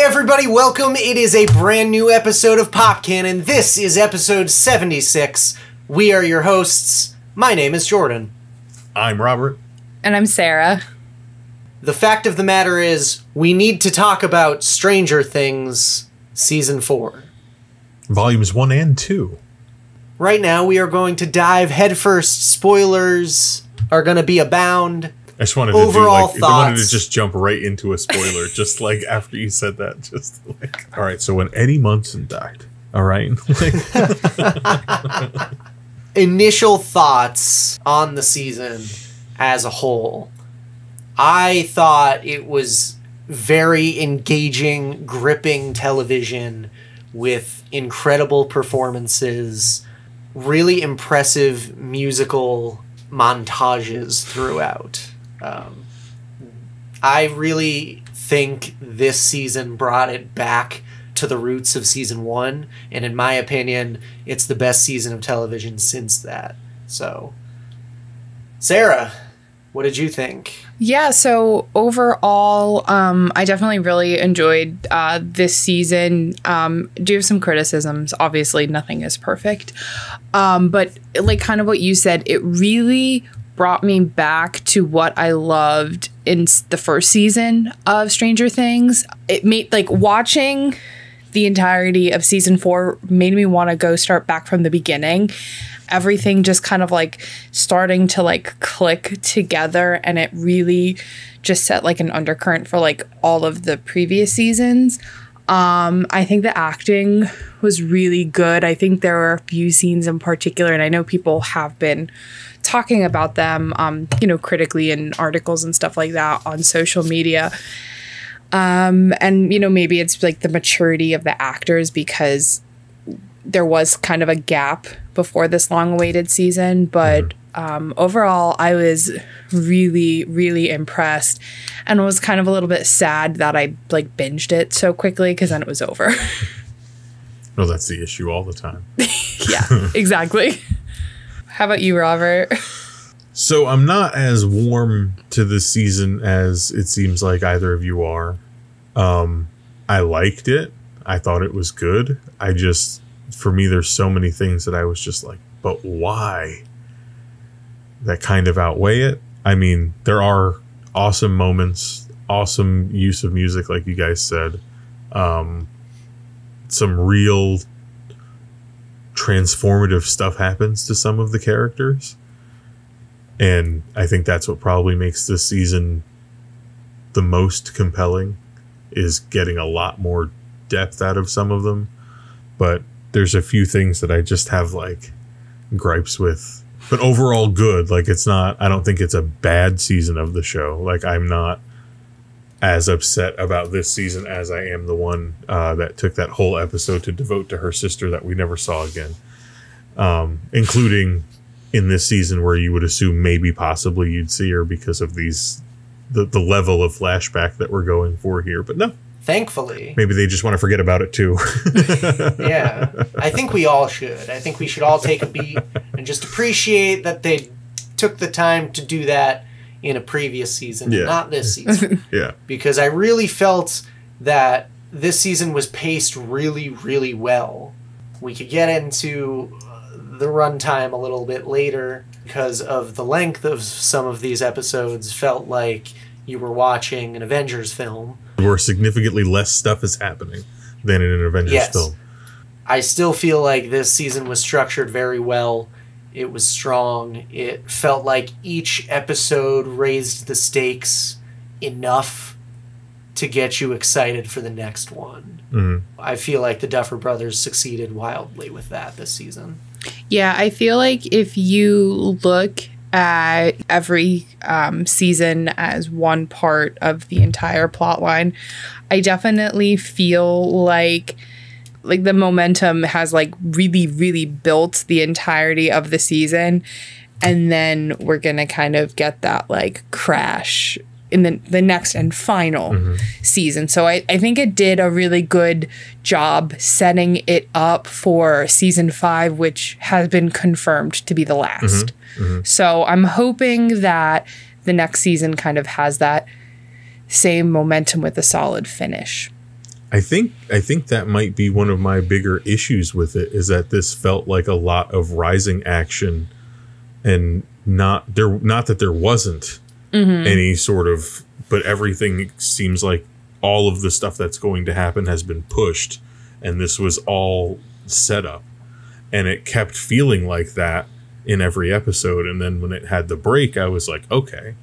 everybody, welcome. It is a brand new episode of Pop Kannon. This is episode 76. We are your hosts. My name is Jordan. I'm Robert. And I'm Sarah. The fact of the matter is, we need to talk about Stranger Things Season 4. Volumes 1 and 2. Right now, we are going to dive headfirst. Spoilers are going to be abound. I just wanted to I wanted to just jump right into a spoiler, just like after you said that. Just like, all right. So when Eddie Munson died, all right. Initial thoughts on the season as a whole. I thought it was very engaging, gripping television with incredible performances, really impressive musical montages throughout. I really think this season brought it back to the roots of season 1, and in my opinion, it's the best season of television since that. So, Sarah, what did you think? Yeah, so overall, I definitely really enjoyed this season. Do have some criticisms. Obviously, nothing is perfect. But like kind of what you said, it really brought me back to what I loved in the first season of Stranger Things. It made, like, watching the entirety of season 4 made me want to go start back from the beginning. Everything just kind of like starting to like click together, and it really just set like an undercurrent for like all of the previous seasons. I think the acting was really good. I think there were a few scenes in particular, and I know people have been talking about them, critically in articles and stuff like that on social media. And, maybe it's like the maturity of the actors, because there was kind of a gap before this long-awaited season. But overall, I was really, really impressed, and was kind of a little bit sad that I like binged it so quickly, because then it was over. Well, that's the issue all the time. Yeah, exactly. How about you, Robert? So I'm not as warm to this season as it seems like either of you are. I liked it. I thought it was good. For me, there's so many things that I was just like, but why? That kind of outweigh it. I mean, there are awesome moments, awesome use of music, like you guys said. Some real transformative stuff happens to some of the characters. And I think that's what probably makes this season the most compelling, is getting a lot more depth out of some of them. But there's a few things that I just have like gripes with. But overall good. Like, I don't think it's a bad season of the show. Like, I'm not as upset about this season as I am the one that took that whole episode to devote to her sister that we never saw again. Including in this season where you would assume maybe possibly you'd see her because of the level of flashback that we're going for here. But no. Thankfully. Maybe they just want to forget about it too. Yeah. I think we all should. I think we should all take a beat and just appreciate that they took the time to do that in a previous season, and not this season. Yeah. Because I really felt that this season was paced really, really well. We could get into the runtime a little bit later, because of the length of some of these episodes felt like you were watching an Avengers film. Where significantly less stuff is happening than in an Avengers film. I still feel like this season was structured very well. It was strong. It felt like each episode raised the stakes enough to get you excited for the next one. Mm-hmm. I feel like the Duffer Brothers succeeded wildly with that this season. Yeah, I feel like if you look at every season as one part of the entire plot line, I definitely feel like the momentum has like really, really built the entirety of the season, and then we're gonna kind of get that like crash in the next and final season. So I think it did a really good job setting it up for season 5, which has been confirmed to be the last. So I'm hoping that the next season kind of has that same momentum with a solid finish. I think that might be one of my bigger issues with it, is that this felt like a lot of rising action, and not that there wasn't any sort of, but everything seems like all of the stuff that's going to happen has been pushed, and this was all set up, and it kept feeling like that in every episode. And then when it had the break, I was like, okay,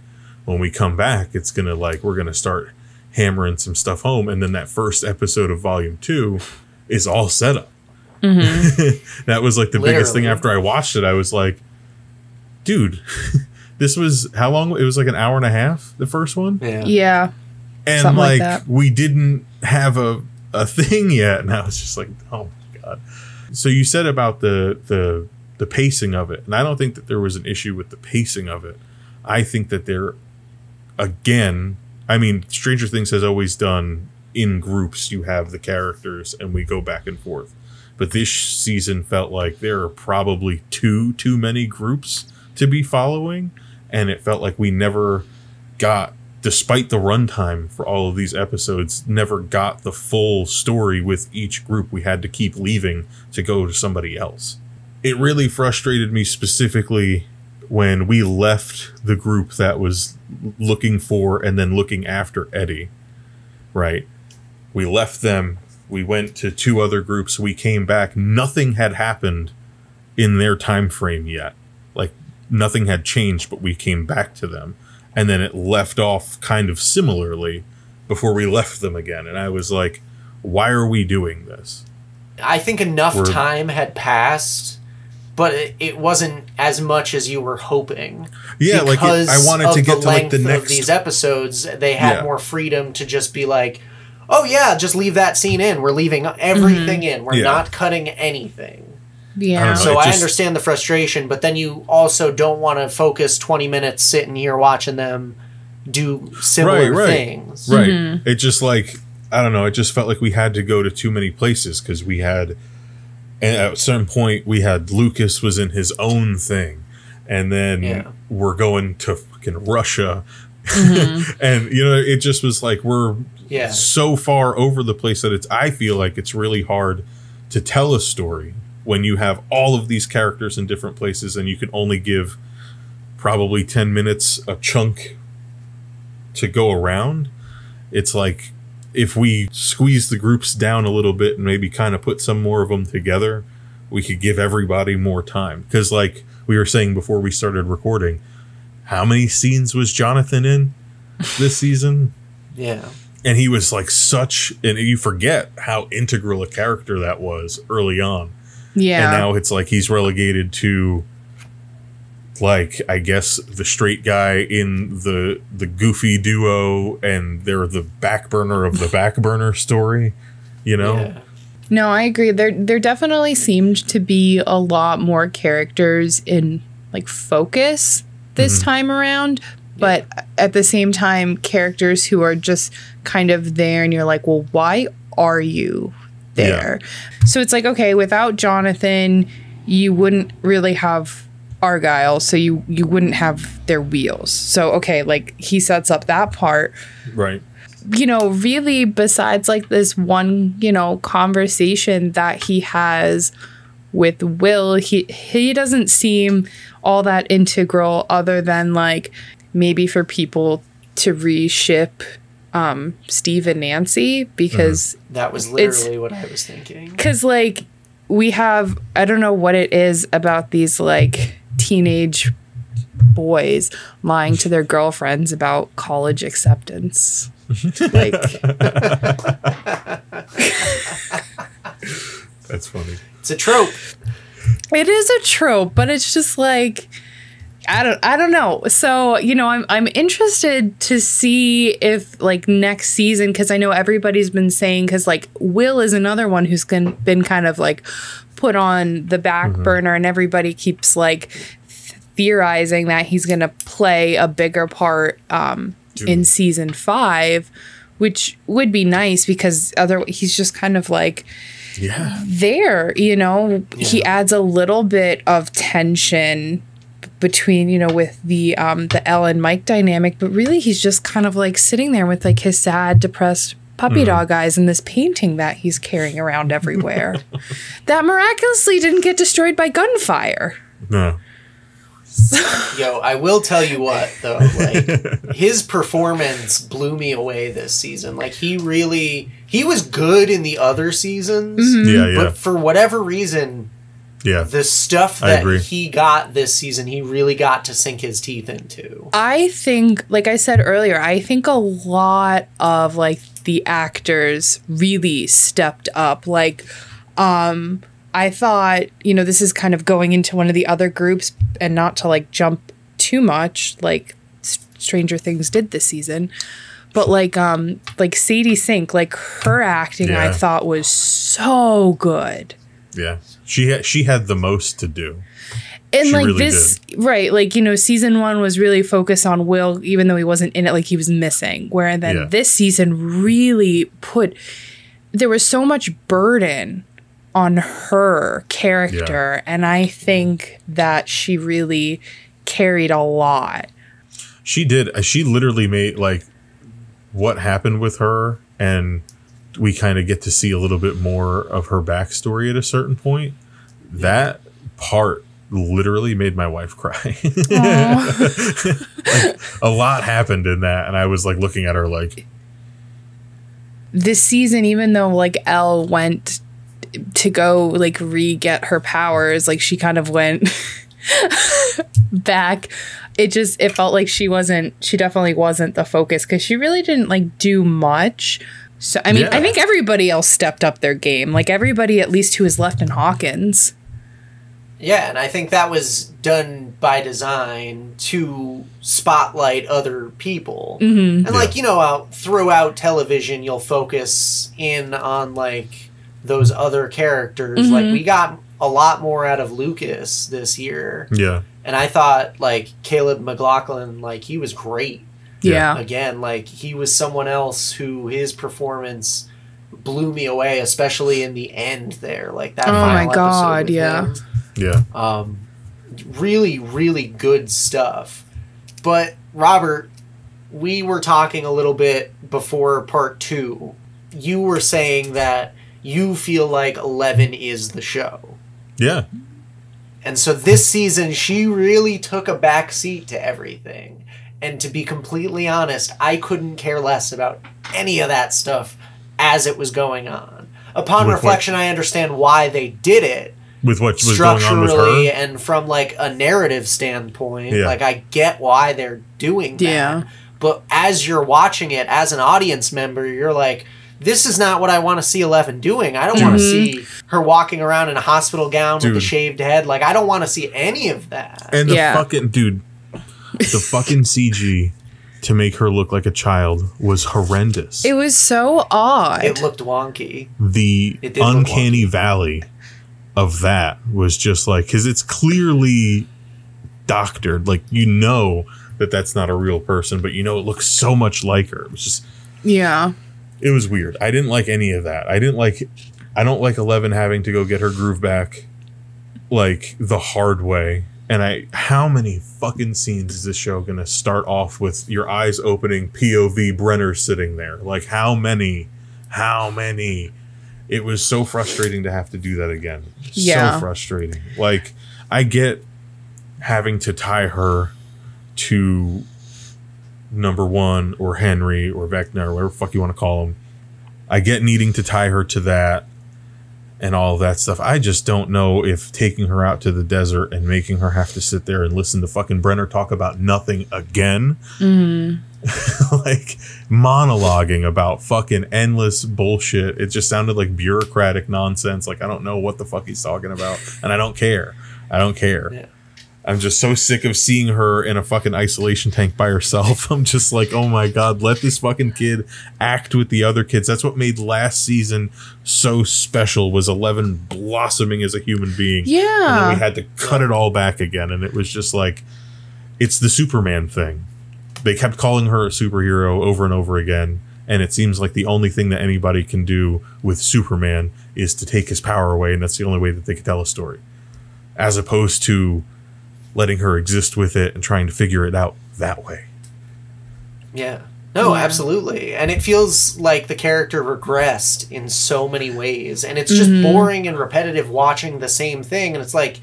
when we come back, it's gonna we're gonna start hammering some stuff home. And then that first episode of Volume 2 is all set up. That was like the biggest thing. After I watched it, I was like, dude, this was how long? It was like an hour and a half, the first one. Yeah. And something like that. We didn't have a thing yet. And I was just like, oh my God. So you said about the pacing of it. And I don't think that there was an issue with the pacing of it. I think that Stranger Things has always done, in groups, you have the characters and we go back and forth. But this season felt like there are probably too many groups to be following. And it felt like we never got, despite the runtime for all of these episodes, never got the full story with each group. We had to keep leaving to go to somebody else. It really frustrated me specifically when we left the group that was looking for and then looking after Eddie, right? We left them. We went to 2 other groups. We came back. Nothing had happened in their time frame yet. Like, nothing had changed, but we came back to them. And then it left off kind of similarly before we left them again. And I was like, why are we doing this? I think enough time had passed, but it wasn't as much as you were hoping. Yeah, I wanted to get to like the next of these episodes. They had more freedom to just be like, "Oh yeah, just leave that scene in. We're leaving everything in. We're not cutting anything." Yeah. So I understand the frustration, but then you also don't want to focus 20 minutes sitting here watching them do similar things. Right. It just I don't know. It just felt like we had to go to too many places because we had. And at some point, we had Lucas was in his own thing. And then we're going to fucking Russia. And, it just was like we're so far over the place that I feel like it's really hard to tell a story when you have all of these characters in different places and you can only give probably 10 minutes a chunk to go around. It's like, if we squeeze the groups down a little bit and maybe kind of put some more of them together, we could give everybody more time. Because like we were saying before we started recording, how many scenes was Jonathan in this season? Yeah. And he was like and you forget how integral a character that was early on. Yeah. And now it's like he's relegated to, like, I guess the straight guy in the goofy duo, and they're the back burner of the back burner story, Yeah. No, I agree. There definitely seemed to be a lot more characters in like focus this time around, but at the same time, characters who are just kind of there, and you're like, well, why are you there? Yeah. So it's like, okay, without Jonathan, you wouldn't really have Argyle, so you wouldn't have their wheels. So okay, like he sets up that part, right? Really, besides like this one conversation that he has with Will, he doesn't seem all that integral, other than like maybe for people to reship Steve and Nancy, because that was literally what I was thinking. Because like we have, I don't know what it is about these like teenage boys lying to their girlfriends about college acceptance. Like, that's funny. It's a trope. It is a trope, but it's just like, I don't know. So, I'm interested to see if like next season, because I know everybody's been saying, because like Will is another one who's been kind of like put on the back burner, and everybody keeps like theorizing that he's going to play a bigger part in season 5, which would be nice, because otherwise he's just kind of like there, he adds a little bit of tension between, with the Elle and Mike dynamic, but really he's just kind of like sitting there with like his sad, depressed puppy dog eyes in this painting that he's carrying around everywhere that miraculously didn't get destroyed by gunfire. No. Yo, I will tell you what, though. Like, his performance blew me away this season. Like, he was good in the other seasons. Yeah. But for whatever reason, the stuff that he got this season, he really got to sink his teeth into. I think, like I said earlier, I think a lot of, like, the actors really stepped up. Like, I thought, this is kind of going into one of the other groups, and not to, like, jump too much, like Stranger Things did this season, but like Sadie Sink, like, her acting, I thought was so good. Yeah, she had the most to do. And she like really this, did. Right? Like, season 1 was really focused on Will, even though he wasn't in it, like he was missing. Where then this season really there was so much burden on her character, and I think that she really carried a lot. She did. She literally made, like, what happened with her, and we kind of get to see a little bit more of her backstory at a certain point. That part literally made my wife cry. Like, a lot happened in that, and I was like looking at her like, this season, even though like Elle went to go like re-get her powers, like she kind of went back. It felt like she definitely wasn't the focus, because she really didn't like do much. So I mean, I think everybody else stepped up their game, like everybody at least who was left in Hawkins. Yeah, and I think that was done by design to spotlight other people. And like, throughout television, you'll focus in on like those other characters. Like, we got a lot more out of Lucas this year. Yeah. And I thought, like, Caleb McLaughlin, like, he was great. Yeah. Again, like, he was someone else who his performance blew me away, especially in the end there. Like, that final episode with him. Yeah. Really, really good stuff. But, Robert, we were talking a little bit before part 2. You were saying that you feel like 11 is the show. Yeah. And so this season, she really took a back seat to everything. And to be completely honest, I couldn't care less about any of that stuff as it was going on. Upon reflection, I understand why they did it. With what was going on with her? And from like a narrative standpoint, like I get why they're doing that. Yeah. But as you're watching it, as an audience member, you're like, this is not what I want to see 11 doing. I don't want to see her walking around in a hospital gown with a shaved head. Like, I don't want to see any of that. And the fucking, the fucking CG to make her look like a child was horrendous. It was so odd. It looked wonky. The uncanny valley of that was just like, because it's clearly doctored. Like, that that's not a real person, but it looks so much like her. It was just... Yeah. It was weird. I didn't like any of that. I don't like 11 having to go get her groove back, like, the hard way. And how many fucking scenes is this show going to start off with your eyes opening, POV Brenner sitting there? Like, how many? It was so frustrating to have to do that again. Yeah. So frustrating. Like, I get having to tie her to number 1 or Henry or Vecna or whatever the fuck you want to call him. I get needing to tie her to that and all of that stuff. I just don't know if taking her out to the desert and making her have to sit there and listen to fucking Brenner talk about nothing again, like monologuing about fucking endless bullshit. It just sounded like bureaucratic nonsense. Like, I don't know what the fuck he's talking about, and I don't care. Yeah. I'm just so sick of seeing her in a fucking isolation tank by herself. I'm just like, oh my God, let this fucking kid act with the other kids. That's what made last season so special, was 11 blossoming as a human being. Yeah. And then we had to cut it all back again. And it was just like, it's the Superman thing. They kept calling her a superhero over and over again. And it seems like the only thing that anybody can do with Superman is to take his power away. And that's the only way that they can tell a story. As opposed to letting her exist with it and trying to figure it out that way. Yeah. No, absolutely. And it feels like the character regressed in so many ways. And it's just boring and repetitive watching the same thing. And it's like,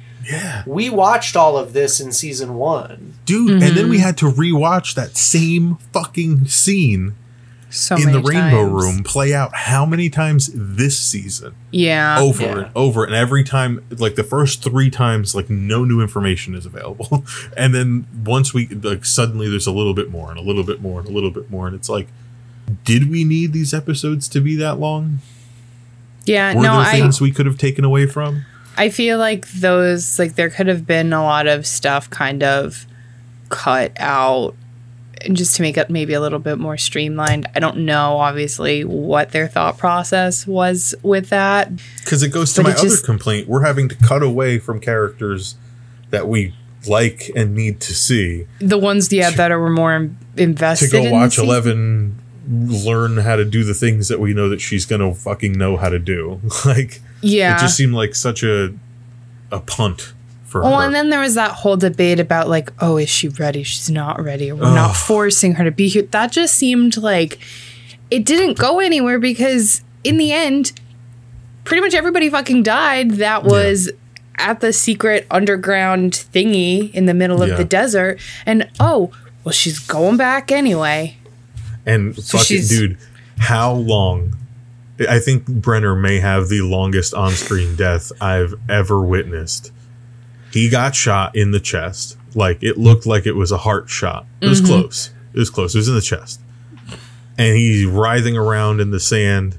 we watched all of this in season 1. Dude, and then we had to rewatch that same fucking scene in the Rainbow Room play out how many times this season? Yeah. Over and over. And every time, like the first 3 times, like no new information is available. And then once we, like suddenly there's a little bit more and a little bit more and a little bit more. And it's like, did we need these episodes to be that long? Yeah, Were there things we could have taken away from? I feel like those, like there could have been a lot of stuff kind of cut out just to make it maybe a little bit more streamlined. I don't know, obviously, what their thought process was with that. Because it goes to my other complaint. We're having to cut away from characters that we like and need to see. The ones, that are more invested to go watch 11 learn how to do the things that we know that she's going to fucking know how to do. Like, it just seemed like such a punt. Well, and then there was that whole debate about like, oh, is she ready? She's not ready. We're not forcing her to be here. That just seemed like it didn't go anywhere because in the end, pretty much everybody fucking died that was at the secret underground thingy in the middle of the desert. And she's going back anyway. And so fucking dude, how long? I think Brenner may have the longest on-screen death I've ever witnessed. He got shot in the chest. Like, it looked like it was a heart shot. It was close. It was close. It was in the chest. And he's writhing around in the sand.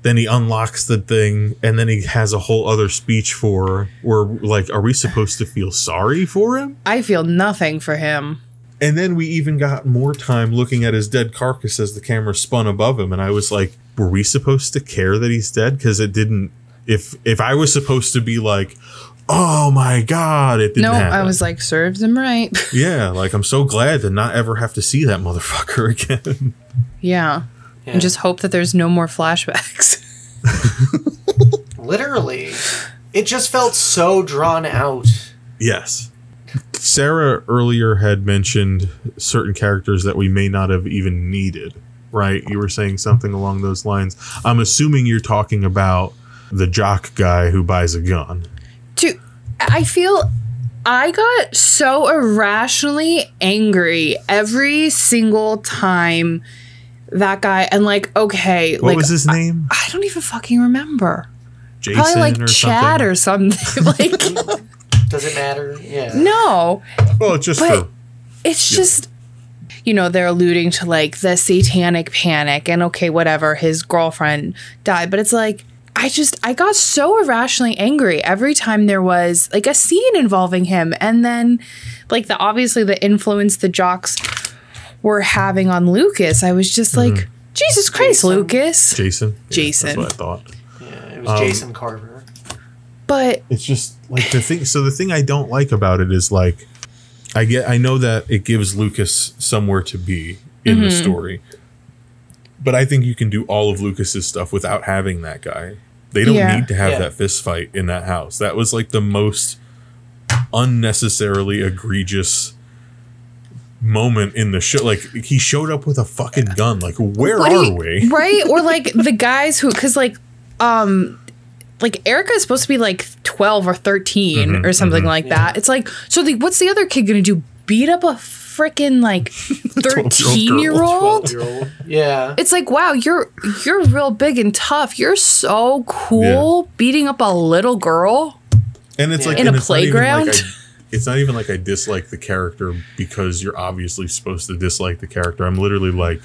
Then he unlocks the thing. And then he has a whole other speech for her. Where, like, are we supposed to feel sorry for him? I feel nothing for him. And then we even got more time looking at his dead carcass as the camera spun above him. And I was like, were we supposed to care that he's dead? Because it didn't... If I was supposed to be like... oh my God, it didn't happen. I was like, serves him right. Yeah, like I'm so glad to not ever have to see that motherfucker again. Yeah. And just hope that there's no more flashbacks. Literally. It just felt so drawn out. Yes. Sarah earlier had mentioned certain characters that we may not have even needed, right? You were saying something along those lines. I'm assuming you're talking about the jock guy who buys a gun. Dude, I feel I got so irrationally angry every single time that guy, and like, okay. What was his name? I don't even fucking remember. Jason probably like or Chad or something. Like, does it matter? Yeah. No. Well, it's just, they're alluding to like the satanic panic and okay, whatever, his girlfriend died, but it's like, I got so irrationally angry every time there was like a scene involving him. And then like obviously the influence the jocks were having on Lucas. I was just like, Jesus Christ, Lucas. Jason. Jason. That's what I thought. Yeah, it was Jason Carver. But it's just like the thing I don't like about it is like, I know that it gives Lucas somewhere to be in the story. But I think you can do all of Lucas's stuff without having that guy. They don't need to have that fist fight in that house. That was like the most unnecessarily egregious moment in the show. Like he showed up with a fucking gun. Like where are we? Right? Or like the guys who, because like Erica is supposed to be like 12 or 13 or something like that. It's like, so what's the other kid gonna do? Beat up a freaking like 13-year-old? Yeah. It's like, wow, you're real big and tough. You're so cool beating up a little girl. And it's like in a playground. It's not even like I dislike the character because you're obviously supposed to dislike the character. I'm literally like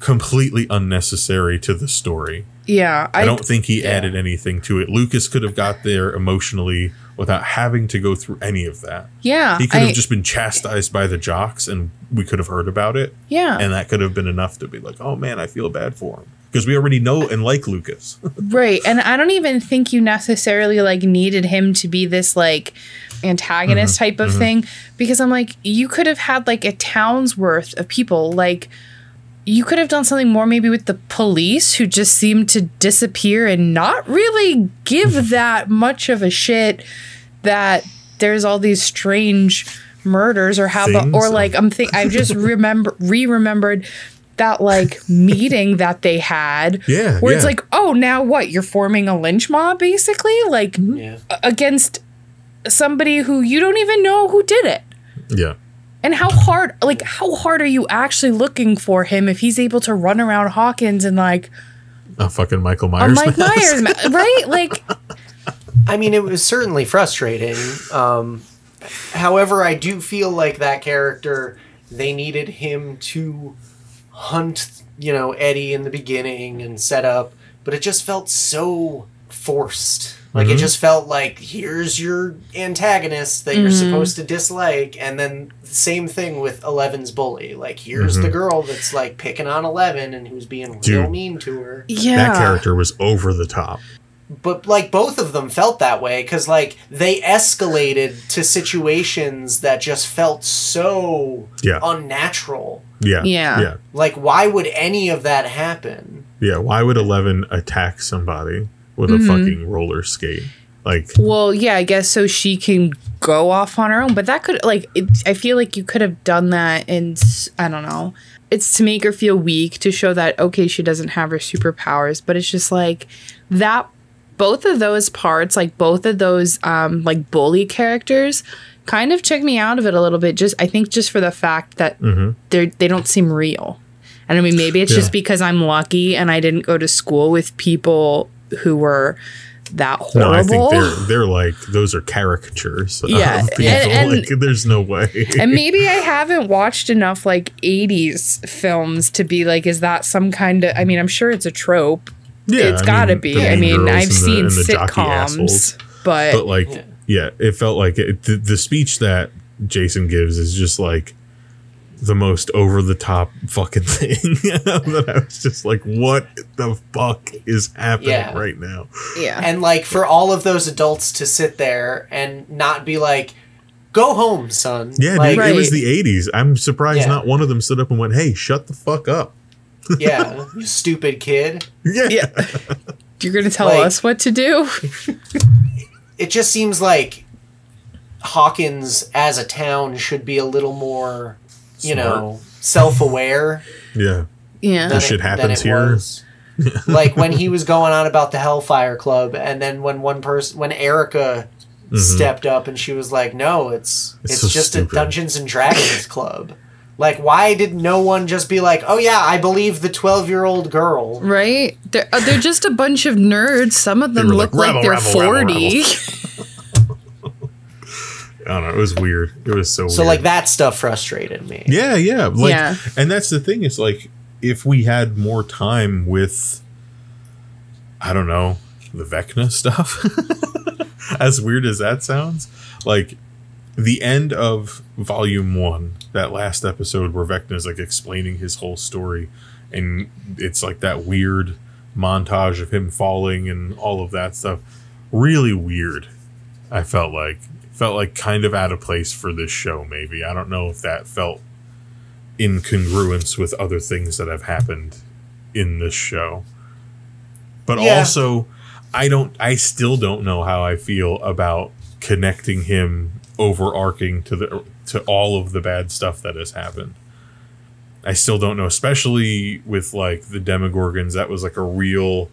completely unnecessary to the story. Yeah. I don't think he added anything to it. Lucas could have got there emotionally without having to go through any of that. Yeah. He could have just been chastised by the jocks and we could have heard about it. Yeah. And that could have been enough to be like, oh man, I feel bad for him. Because we already know and like Lucas. Right. And I don't even think you necessarily like needed him to be this like antagonist type of thing. Because I'm like, you could have had like a town's worth of people. Like you could have done something more maybe with the police who just seemed to disappear and not really give that much of a shit that there's all these strange murders or how about, or like I just remembered that like meeting that they had. Yeah. Where it's like, oh, now what? You're forming a lynch mob, basically? Like, against somebody who you don't even know who did it. Yeah. And how hard are you actually looking for him if he's able to run around Hawkins and like a fucking Michael Myers mask? Right? Like, I mean, it was certainly frustrating. However, I do feel like that character, they needed him to hunt, Eddie in the beginning and set up, but it just felt so forced. Like, it just felt like, here's your antagonist that you're supposed to dislike, and then the same thing with Eleven's bully. Like, here's the girl that's, like, picking on Eleven and who's being real mean to her. Yeah. That character was over the top. But, like, both of them felt that way, because, like, they escalated to situations that just felt so unnatural. Yeah. Like, why would any of that happen? Yeah, why would 11 attack somebody with a fucking roller skate? Like, well, yeah, I guess so she can go off on her own, but that could, like, I feel like you could have done that in, I don't know. It's to make her feel weak, to show that, okay, she doesn't have her superpowers, but it's just like that. Both of those parts, like both of those like bully characters, kind of took me out of it a little bit. I think just for the fact that they don't seem real. And I mean, maybe it's just because I'm lucky and I didn't go to school with people who were that horrible. No, I think they're like, those are caricatures. Yeah, and like, there's no way. And maybe I haven't watched enough like 80s films to be like, is that some kind of? I mean, I'm sure it's a trope. Yeah, it's gotta be. I mean, I've seen sitcoms, but like, it felt like the speech that Jason gives is just like the most over the top fucking thing. That I was just like, what the fuck is happening right now? Yeah, and like for all of those adults to sit there and not be like, go home, son. Yeah, like, dude, it was the 80s. I'm surprised not one of them stood up and went, hey, shut the fuck up. Yeah, you stupid kid. Yeah. You're going to tell us what to do? It just seems like Hawkins as a town should be a little more, self-aware. Yeah. Yeah. This shit happens here. Like when he was going on about the Hellfire Club, and then when Erica stepped up and she was like, no, it's so just stupid. A Dungeons and Dragons club. Like, why did no one just be like, oh, yeah, I believe the 12-year-old girl? Right? They're just a bunch of nerds. Some of them look like they're 40. I don't know. It was weird. It was so weird. So, like, that stuff frustrated me. Yeah. Like, and that's the thing. It's like, if we had more time with, I don't know, the Vecna stuff, as weird as that sounds, like, the end of Volume 1, that last episode where Vecna's like explaining his whole story, and it's like that weird montage of him falling and all of that stuff. Really weird. I felt like kind of out of place for this show, maybe. I don't know if that felt in congruence with other things that have happened in this show. But also, I still don't know how I feel about connecting him overarching to all of the bad stuff that has happened. I still don't know, especially with like the Demogorgons. That was like a real,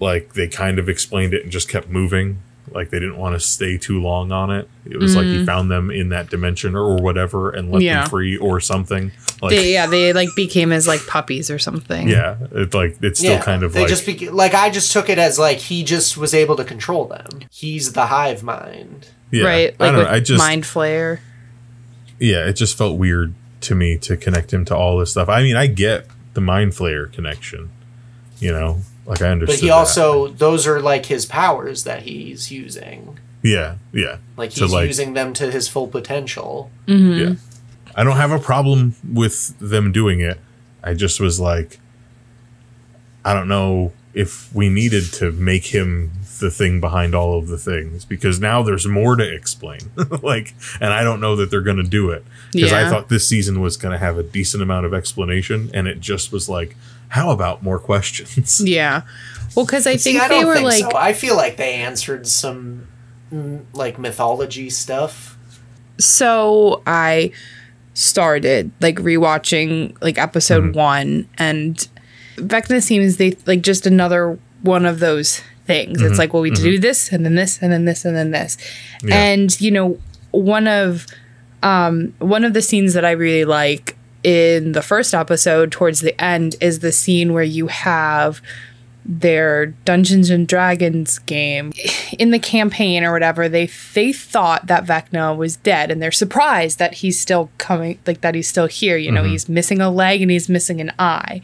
like, they kind of explained it and just kept moving. Like, they didn't want to stay too long on it. It was like he found them in that dimension or whatever and let them free or something. Like, they like became as like puppies or something. Yeah, it's still kind of they like I just took it as like he just was able to control them. He's the hive mind. Yeah, right, like with Mind Flayer. Yeah, it just felt weird to me to connect him to all this stuff. I mean, I get the Mind Flayer connection, like I understood. But he also, those are like his powers that he's using. Yeah. Like he's using them to his full potential. Mm-hmm. Yeah. I don't have a problem with them doing it. I just was like, I don't know if we needed to make him the thing behind all of the things, because now there's more to explain. And I don't know that they're going to do it, because I thought this season was going to have a decent amount of explanation, and it just was like, how about more questions? Yeah. Well, because I think they were like, so. I feel like they answered some like mythology stuff. So started, like rewatching like episode 1, and Vecna seems like just another one of those things. It's like, well, we do this and then this and then this and then this. Yeah. And, you know, one of the scenes that I really like in the first episode towards the end is the scene where you have their Dungeons and Dragons game in the campaign or whatever. They thought that Vecna was dead, and they're surprised that he's still coming, like that he's still here. You know, he's missing a leg and he's missing an eye.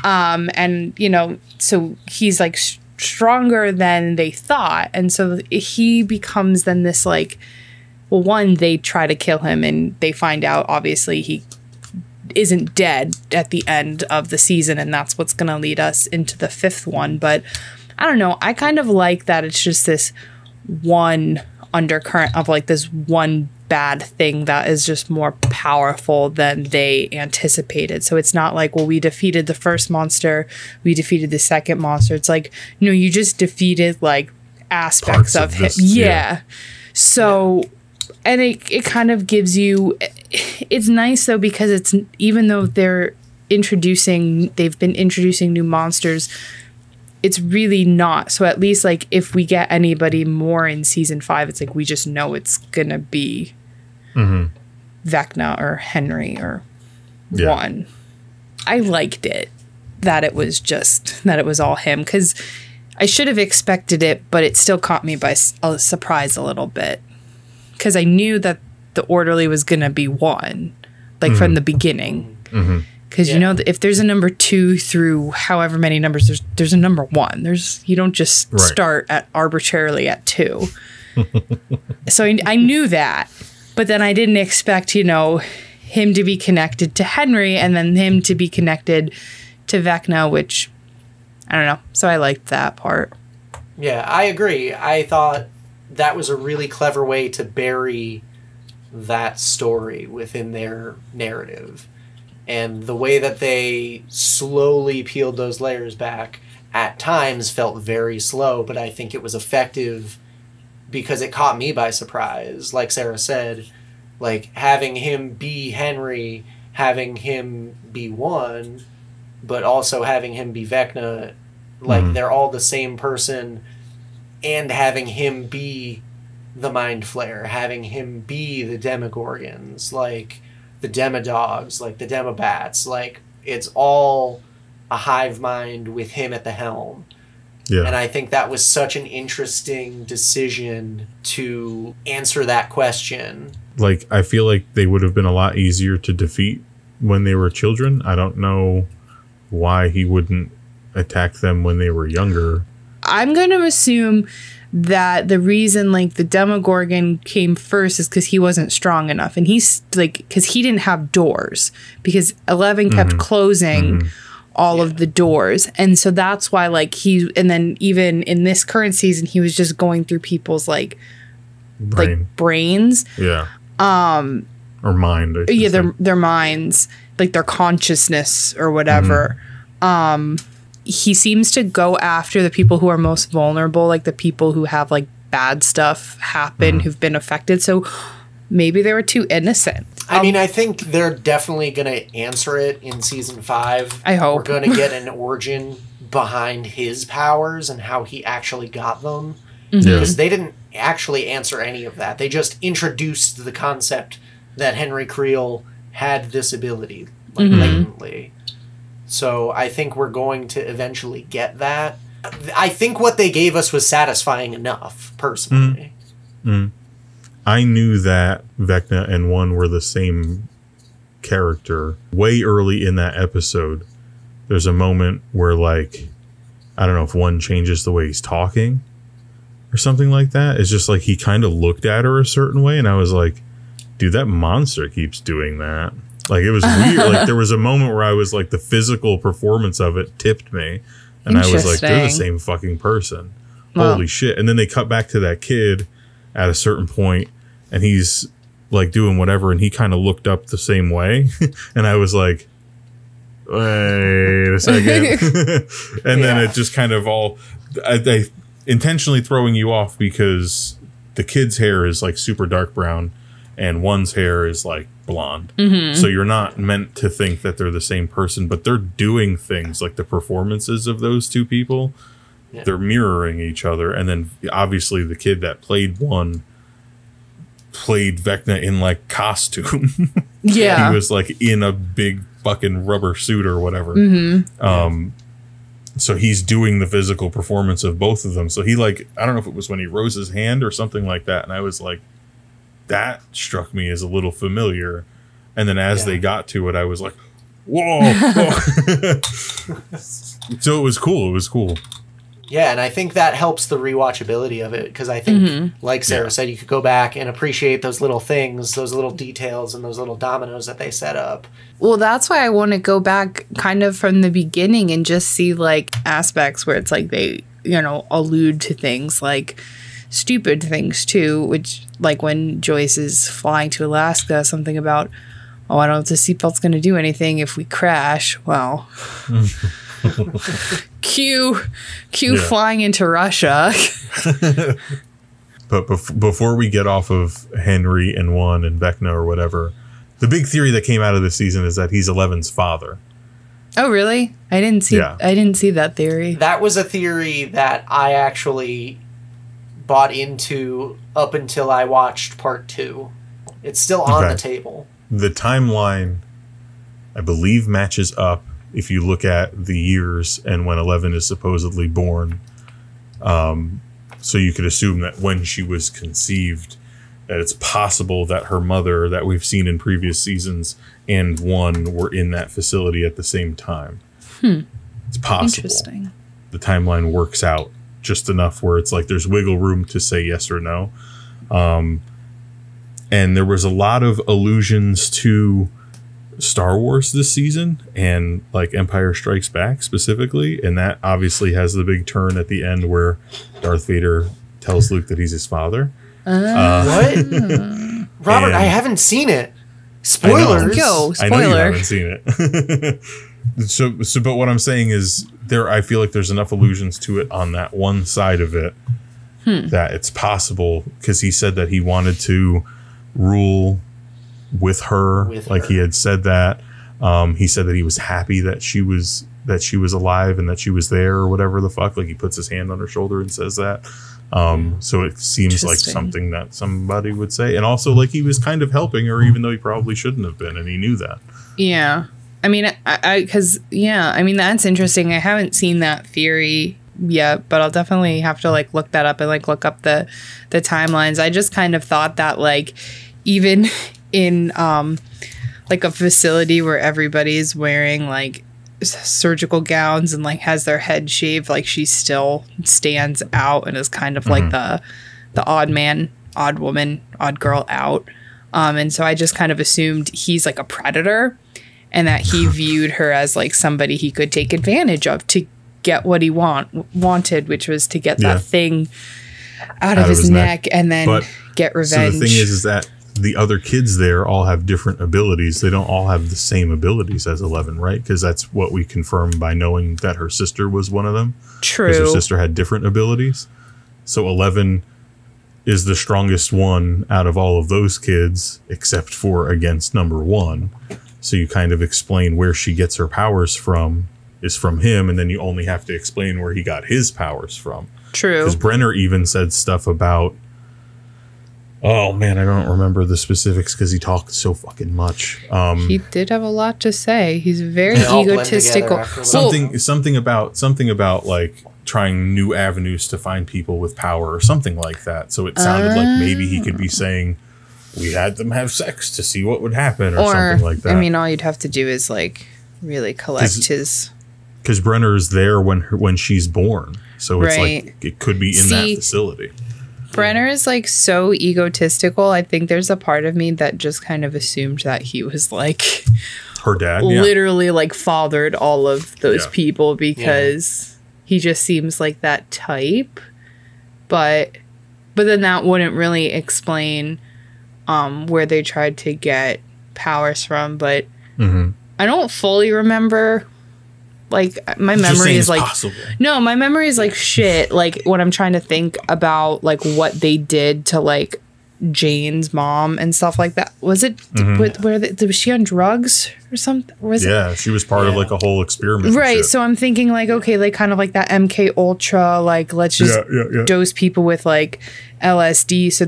And, you know, so he's like stronger than they thought. And so he becomes then this like, well, one, they try to kill him and they find out obviously he isn't dead at the end of the season, and that's what's going to lead us into the 5th one. But I don't know, I kind of like that it's just this one undercurrent of like this one bad thing that is just more powerful than they anticipated. So it's not like, well, we defeated the first monster, we defeated the second monster. It's like, no, you just defeated like aspects of him. Yeah. So, and it kind of gives you, it's nice though, because it's, even though they've been introducing new monsters, it's really not. So at least like if we get anybody more in season 5, it's like we just know it's gonna be Vecna or Henry or one. I liked it that it was all him, because I should have expected it, but it still caught me by a surprise a little bit, because I knew that the orderly was gonna be one, like from the beginning. Because you know, if there's a number 2 through however many numbers, there's a number 1. You don't just start at arbitrarily at 2. So I knew that, but then I didn't expect, you know, him to be connected to Henry and then him to be connected to Vecna, which I don't know. So I liked that part. Yeah, I agree. I thought that was a really clever way to bury that story within their narrative. And the way that they slowly peeled those layers back at times felt very slow, but I think it was effective because it caught me by surprise. Like Sarah said, like having him be Henry, having him be one, but also having him be Vecna, like they're all the same person, and having him be the Mind Flayer, having him be the Demogorgons, like the Demodogs, like the Demobats, like it's all a hive mind with him at the helm. Yeah. And I think that was such an interesting decision to answer that question. Like, I feel like they would have been a lot easier to defeat when they were children. I don't know why he wouldn't attack them when they were younger. I'm going to assume that the reason like the Demogorgon came first is because he wasn't strong enough, and he's like, because he didn't have doors, because 11 kept closing all of the doors, and so that's why like and then even in this current season he was just going through people's like brains, or mind, their minds, like their consciousness or whatever. He seems to go after the people who are most vulnerable, like the people who have like bad stuff happen, who've been affected. So maybe they were too innocent. I mean, I think they're definitely going to answer it in season 5. I hope. We're going to get an origin behind his powers and how he actually got them. Because they didn't actually answer any of that. They just introduced the concept that Henry Creel had this ability, like latently. So I think we're going to eventually get that. I think what they gave us was satisfying enough, personally. I knew that Vecna and One were the same character way early in that episode. There's a moment where, like, I don't know if One changes the way he's talking or something like that. It's just like he kind of looked at her a certain way, and I was like, dude, that monster keeps doing that. Like, it was weird. Like, there was a moment where I was like, the physical performance of it tipped me. And I was like, they're the same fucking person. Well, holy shit. And then they cut back to that kid at a certain point, and he's like doing whatever, and he kind of looked up the same way. And I was like, wait a second. And then it just kind of all, I intentionally throwing you off because the kid's hair is like super dark brown, and One's hair is like blonde. So you're not meant to think that they're the same person, but they're doing things like the performances of those two people. Yeah. They're mirroring each other. And then obviously the kid that played one played Vecna in like costume. Yeah. He was like in a big fucking rubber suit or whatever. So he's doing the physical performance of both of them. So he like, I don't know if it was when he rose his hand or something like that. And I was like, that struck me as a little familiar. And then as they got to it, I was like, whoa. So it was cool. It was cool. Yeah, and I think that helps the rewatchability of it, because I think, like Sarah said, you could go back and appreciate those little things, those little details, and those little dominoes that they set up. Well, that's why I want to go back kind of from the beginning and just see, like, aspects where it's like they, you know, allude to things, like stupid things, too, which, like, when Joyce is flying to Alaska, something about, oh, I don't know if the seatbelt's going to do anything if we crash. Well... Cue flying into Russia. But before we get off of Henry and One and Vecna or whatever, the big theory that came out of this season is that he's Eleven's father. Oh, really? I didn't see that theory. That was a theory that I actually bought into up until I watched part 2. It's still on the table. The timeline, I believe, matches up if you look at the years and when 11 is supposedly born. So you could assume that when she was conceived, that it's possible that her mother that we've seen in previous seasons and One were in that facility at the same time. It's possible. Interesting. The timeline works out just enough where it's like there's wiggle room to say yes or no. And there was a lot of allusions to Star Wars this season and like Empire Strikes Back specifically, and that obviously has the big turn at the end where Darth Vader tells Luke that he's his father. What? Robert, I haven't seen it. Spoilers. Spoiler. I know you haven't seen it. So but what I'm saying is I feel like there's enough allusions to it on that one side of it that it's possible, because he said that he wanted to rule with her. He had said that. He said that he was happy that she was alive and that she was there or whatever the fuck. Like he puts his hand on her shoulder and says that. So it seems like something that somebody would say. And also like he was kind of helping her, even though he probably shouldn't have been, and he knew that. Yeah. I mean, I mean, that's interesting. I haven't seen that theory yet, but I'll definitely have to like look that up and like look up the timelines. I just kind of thought that like even in like a facility where everybody's wearing like surgical gowns and like has their head shaved, like she still stands out and is kind of like the odd man, odd woman, odd girl out. And so I just kind of assumed he's like a predator and that he viewed her as like somebody he could take advantage of to get what he wanted, which was to get that thing out of his neck and then get revenge. So the thing is that the other kids there all have different abilities. They don't all have the same abilities as 11, right? Because that's what we confirmed by knowing that her sister was one of them. True. Because her sister had different abilities. So 11 is the strongest one out of all of those kids, except for against number 1. So you kind of explain where she gets her powers from is from him, and then you only have to explain where he got his powers from. True. Because Brenner even said stuff about, oh man, I don't remember the specifics because he talked so fucking much. He did have a lot to say. He's very egotistical. Something about like trying new avenues to find people with power or something like that. So it sounded like maybe he could be saying we had them have sex to see what would happen or something like that. I mean, all you'd have to do is like really collect his. Because Brenner's there when she's born, so it's like it could be in that facility. Brenner is like so egotistical. I think there's a part of me that just kind of assumed that he was like her dad, literally like fathered all of those people because he just seems like that type. But then that wouldn't really explain where they tried to get powers from. But I don't fully remember. Like my memory is like possible. No, my memory is like shit. Like when I'm trying to think about like what they did to like Jane's mom and stuff like that. Was it was she on drugs or something? She was part of like a whole experiment. Right. So I'm thinking like, okay, like kind of like that MK Ultra, like let's just dose people with like LSD. So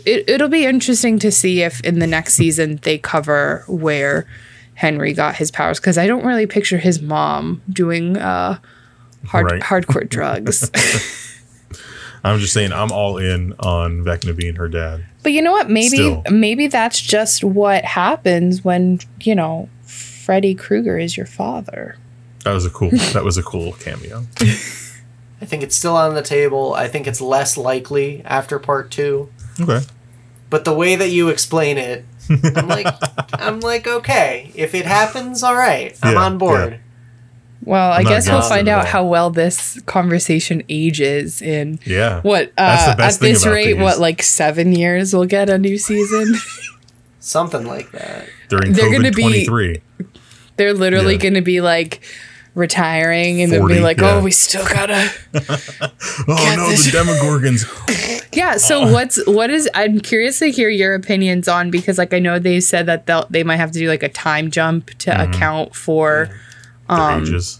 it'll be interesting to see if in the next season they cover where Henry got his powers, because I don't really picture his mom doing hardcore drugs. I'm just saying, I'm all in on Vecna being her dad. But you know what? Maybe that's just what happens when, you know, Freddy Krueger is your father. That was a cool cameo. I think it's still on the table. I think it's less likely after part 2. Okay. But the way that you explain it, I'm like, okay, if it happens, all right, I'm on board. Yeah. Well, I guess we'll find out how well this conversation ages in what at this rate, what, like 7 years we'll get a new season? Something like that. During COVID-23. They're literally going to be like retiring and 40, they'll be like, oh, we still gotta the Demogorgons. Yeah, so I'm curious to hear your opinions on, because like I know they said that they might have to do like a time jump to account for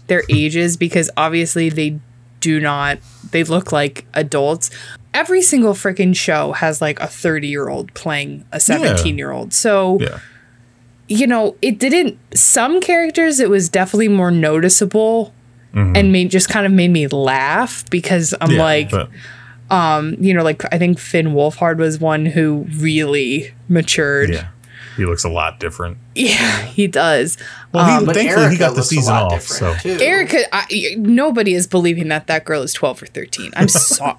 their ages, because obviously they look like adults. Every single freaking show has like a 30-year-old playing a 17-year-old. So you know, some characters it was definitely more noticeable and just kind of made me laugh, because I'm you know, like I think Finn Wolfhard was one who really matured. Yeah. He looks a lot different. Yeah, he does. Well, thankfully he got the season off. So Erica, nobody is believing that girl is 12 or 13. I'm sorry.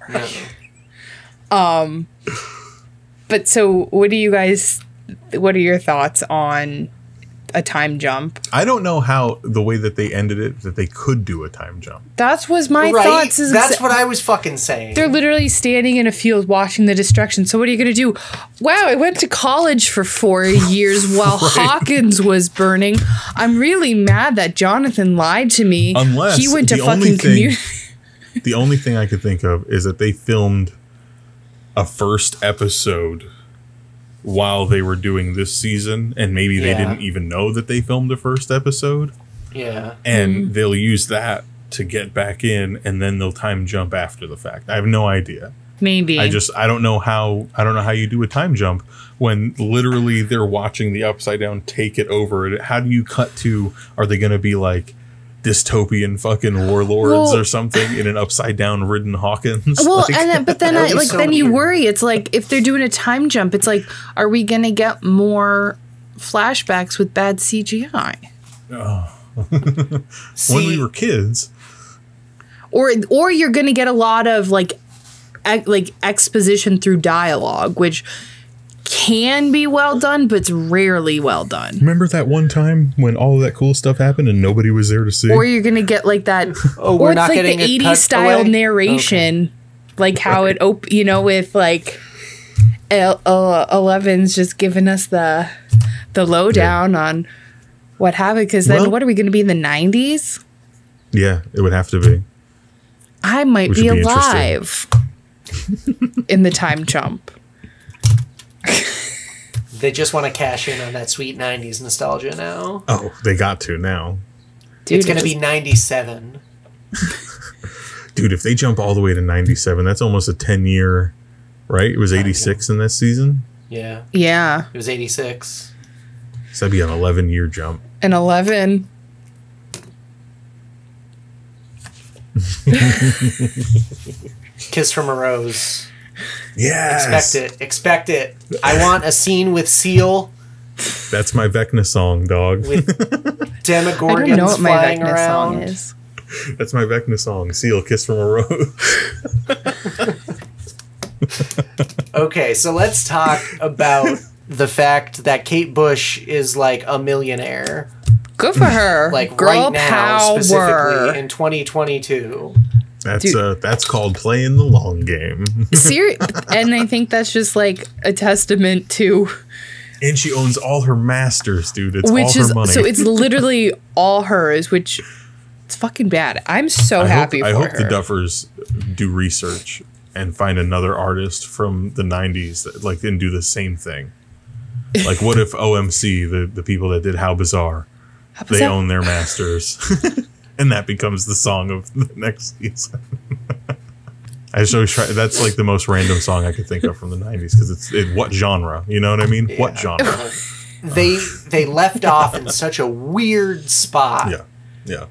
But so what are your thoughts on a time jump? I don't know how the way that they ended it, that they could do a time jump. That was my thoughts. That's what I was fucking saying. They're literally standing in a field watching the destruction. So what are you going to do? Wow, I went to college for 4 years while Hawkins was burning. I'm really mad that Jonathan lied to me. Unless he went to fucking community. The only thing I could think of is that they filmed a first episode while they were doing this season, and maybe they didn't even know that they filmed the first episode. Yeah. And they'll use that to get back in, and then they'll time jump after the fact. I have no idea. Maybe. I don't know how you do a time jump when literally they're watching the Upside Down take it over. How do you cut to, are they going to be like dystopian fucking warlords or something in an upside down ridden Hawkins? Well, but then you worry. It's like, if they're doing a time jump, it's like, are we gonna get more flashbacks with bad CGI? When we were kids, or you're gonna get a lot of like exposition through dialogue, which can be well done, but it's rarely well done. Remember that one time when all of that cool stuff happened and nobody was there to see? Or you're gonna get like that, or it's like the 80s style narration, like how it with like Eleven's just giving us the lowdown on what happened. Because then, what are we gonna be in the 90s? Yeah, it would have to be. I might be alive in the time jump. They just want to cash in on that sweet 90s nostalgia now. Oh, they got to now. Dude, it's going to be 97. Dude, if they jump all the way to 97, that's almost a 10-year, right? It was 86 in this season? Yeah. Yeah. It was 86. So that'd be an 11-year jump. An 11. Kiss from a Rose. Yes. Expect it. I want a scene with Seal. That's my Vecna song, dog. With Demogorgons I don't know what my flying Vecna around. song is. That's my Vecna song, Seal, Kiss from a Rose. Okay, so let's talk about the fact that Kate Bush is like a millionaire. Good for her. Like Girl right now, power. specifically in 2022. That's called playing the long game. And I think that's just like a testament to. And she owns all her masters, dude. It's all her money. So it's literally all hers, which it's fucking bad. I'm so happy for her. I hope the Duffers do research and find another artist from the 90s that like didn't do the same thing. Like, what if OMC, the people that did How Bizarre, they own their masters, and that becomes the song of the next season? I just always try. That's like the most random song I could think of from the 90s because it's what genre? You know what I mean? Yeah. What genre? They left off in such a weird spot. Yeah.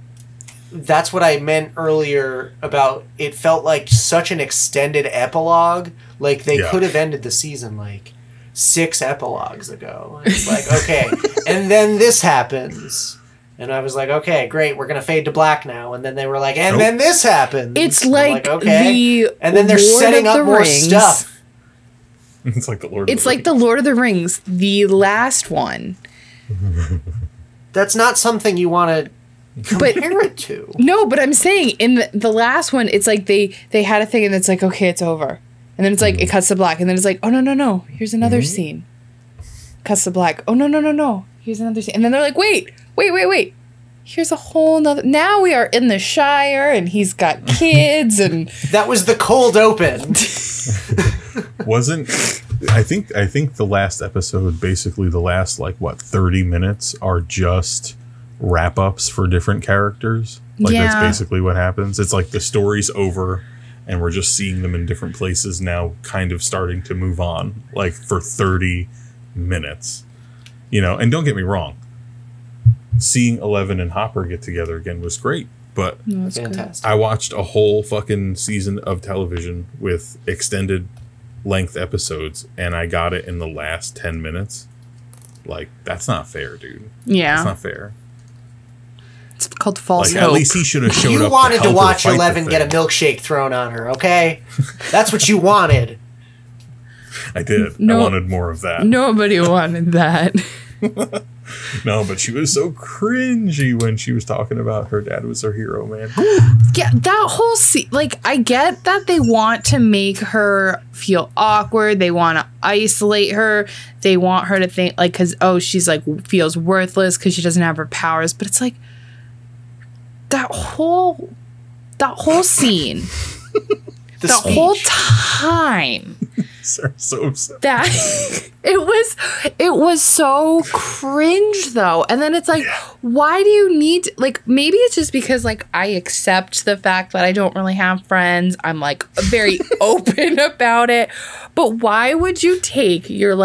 That's what I meant earlier about it felt like such an extended epilogue. Like they could have ended the season like 6 epilogues ago. It's like, okay, and then this happens. And I was like, okay, great, we're going to fade to black now. And then they were like, and then this happens. It's like, okay. And then they're setting up more stuff. It's like the Lord of the Rings, the last one. That's not something you want to compare it to. No, but I'm saying in the last one, it's like they had a thing and it's like, okay, it's over. And then it's like, it cuts to black. And then it's like, oh, no. Here's another scene. Cuts to black. Oh, no. Here's another scene. And then they're like, wait. Here's a whole nother. Now we are in the Shire and he's got kids and. That was the cold open. I think the last episode, basically the last 30 minutes are just wrap ups for different characters. That's basically what happens. It's like the story's over and we're just seeing them in different places now, kind of starting to move on, like for 30 minutes. And don't get me wrong, seeing Eleven and Hopper get together again was great, but fantastic. I watched a whole fucking season of television with extended length episodes and I got it in the last 10 minutes. Like, that's not fair, dude. Yeah. That's not fair. It's called false hope. At least he should have showed up. You wanted to watch 11 get a milkshake thrown on her, okay? That's what you wanted. I did. I wanted more of that. Nobody wanted that. No, but she was so cringy when she was talking about her dad was her hero, man. Yeah, that whole scene, I get that they want to make her feel awkward. They want to isolate her. They want her to think, because, she's, feels worthless because she doesn't have her powers. But it's that whole scene, the whole time. So upset. That it was so cringe though. And then it's why do you need to, maybe it's just because I accept the fact that I don't really have friends. I'm very open about it. But why would you take your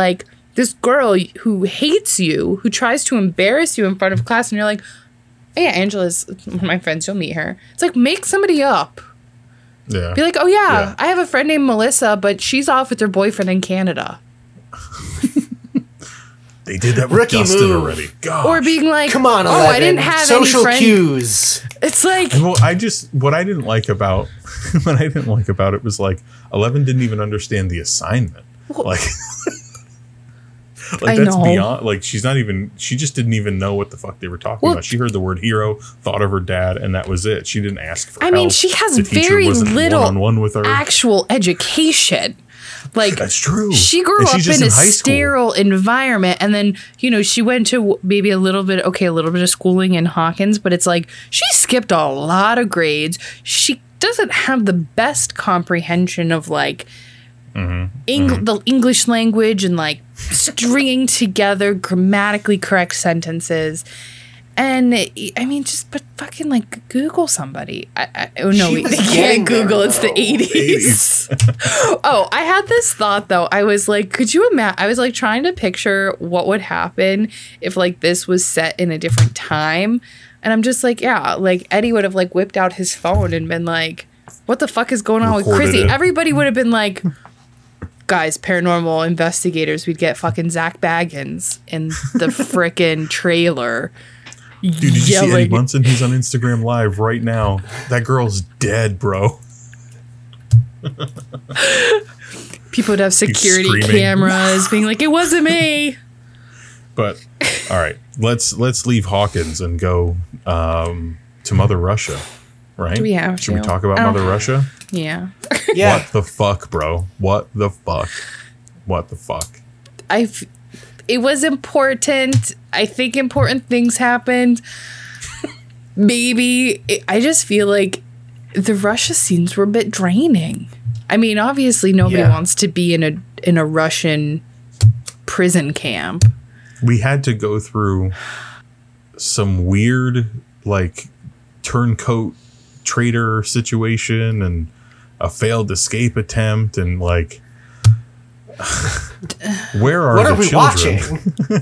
this girl who hates you, who tries to embarrass you in front of class, and you're like, oh, yeah, Angela's one of my friends, you'll meet her. It's make somebody up. Yeah. Be like, oh yeah, I have a friend named Melissa, but she's off with her boyfriend in Canada. They did that with Rookie Dustin move. already. Gosh. Or being like, come on, 11. I didn't have social any cues. It's what I didn't like about it was 11 didn't even understand the assignment. I that's know. beyond, she just didn't even know what the fuck they were talking about. She heard the word hero, thought of her dad, and that was it. She didn't ask for help. I mean, she has very little one-on-one with her. actual education. That's true. She grew up in a sterile environment, and then, she went to maybe a little bit of schooling in Hawkins, but it's she skipped a lot of grades. She doesn't have the best comprehension of the English language and stringing together grammatically correct sentences. And I mean, but fucking Google somebody. They can't Google. It's the 80s. Oh, I had this thought though. I was could you imagine? I was trying to picture what would happen if this was set in a different time. And I'm just Eddie would have whipped out his phone and been what the fuck is going on with Chrissy? Everybody would have been guys, paranormal investigators. We'd get fucking Zach Baggins in the frickin' trailer. Dude, did you see Eddie Munson? He's on Instagram Live right now. That girl's dead, bro. People would have security cameras being it wasn't me. But all right, let's leave Hawkins and go to Mother Russia, right? Do we have Should we talk about Mother Russia? Yeah. Yeah. What the fuck, bro? What the fuck? It was important. I think important things happened. Maybe I just feel the Russia scenes were a bit draining. I mean, obviously nobody Yeah. wants to be in a Russian prison camp. We had to go through some weird, like, turncoat traitor situation and a failed escape attempt and, like, where are What the are we children?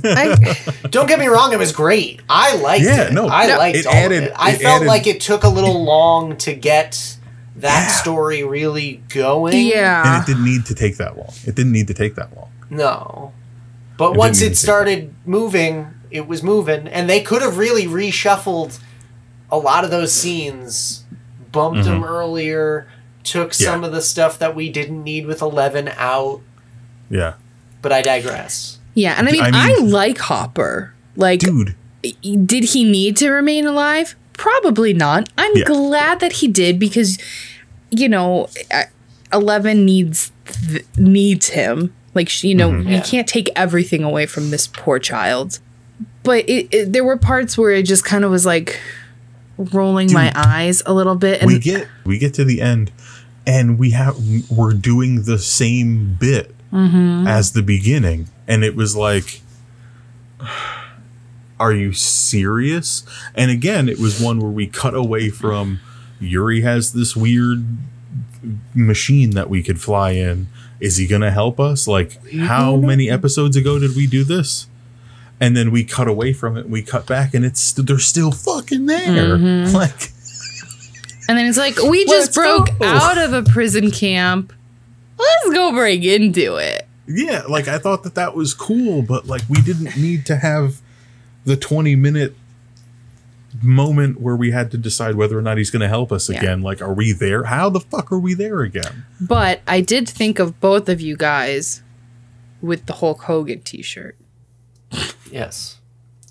watching? Don't get me wrong, it was great. I liked it. I liked all of it. I felt like it took a little long to get that story really going. Yeah. And it didn't need to take that long. It didn't need to take that long. No. But It once didn't need it to take started moving, it was moving. And they could have really reshuffled a lot of those scenes, bumped them earlier, took some of the stuff that we didn't need with 11 out. Yeah. But I digress. Yeah, and I like Hopper. Like, dude, did he need to remain alive? Probably not. I'm glad that he did because, you know, 11 needs him. Like, you know, you can't take everything away from this poor child. But there were parts where it just kind of was like rolling my eyes a little bit. And we get to the end, and we're doing the same bit as the beginning, and it was like, are you serious? And again, it was one where we cut away from Yuri has this weird machine that we could fly in. Is he gonna help us? Like, how many episodes ago did we do this? And then we cut away from it, and we cut back, and they're still fucking there. Like, and then it's like, we just broke out of a prison camp. Let's go break into it. yeah, like, I thought that was cool, but, like, we didn't need to have the 20-minute moment where we had to decide whether or not he's going to help us again. Like, are we there? How the fuck are we there again? But I did think of both of you guys with the Hulk Hogan t-shirt. Yes.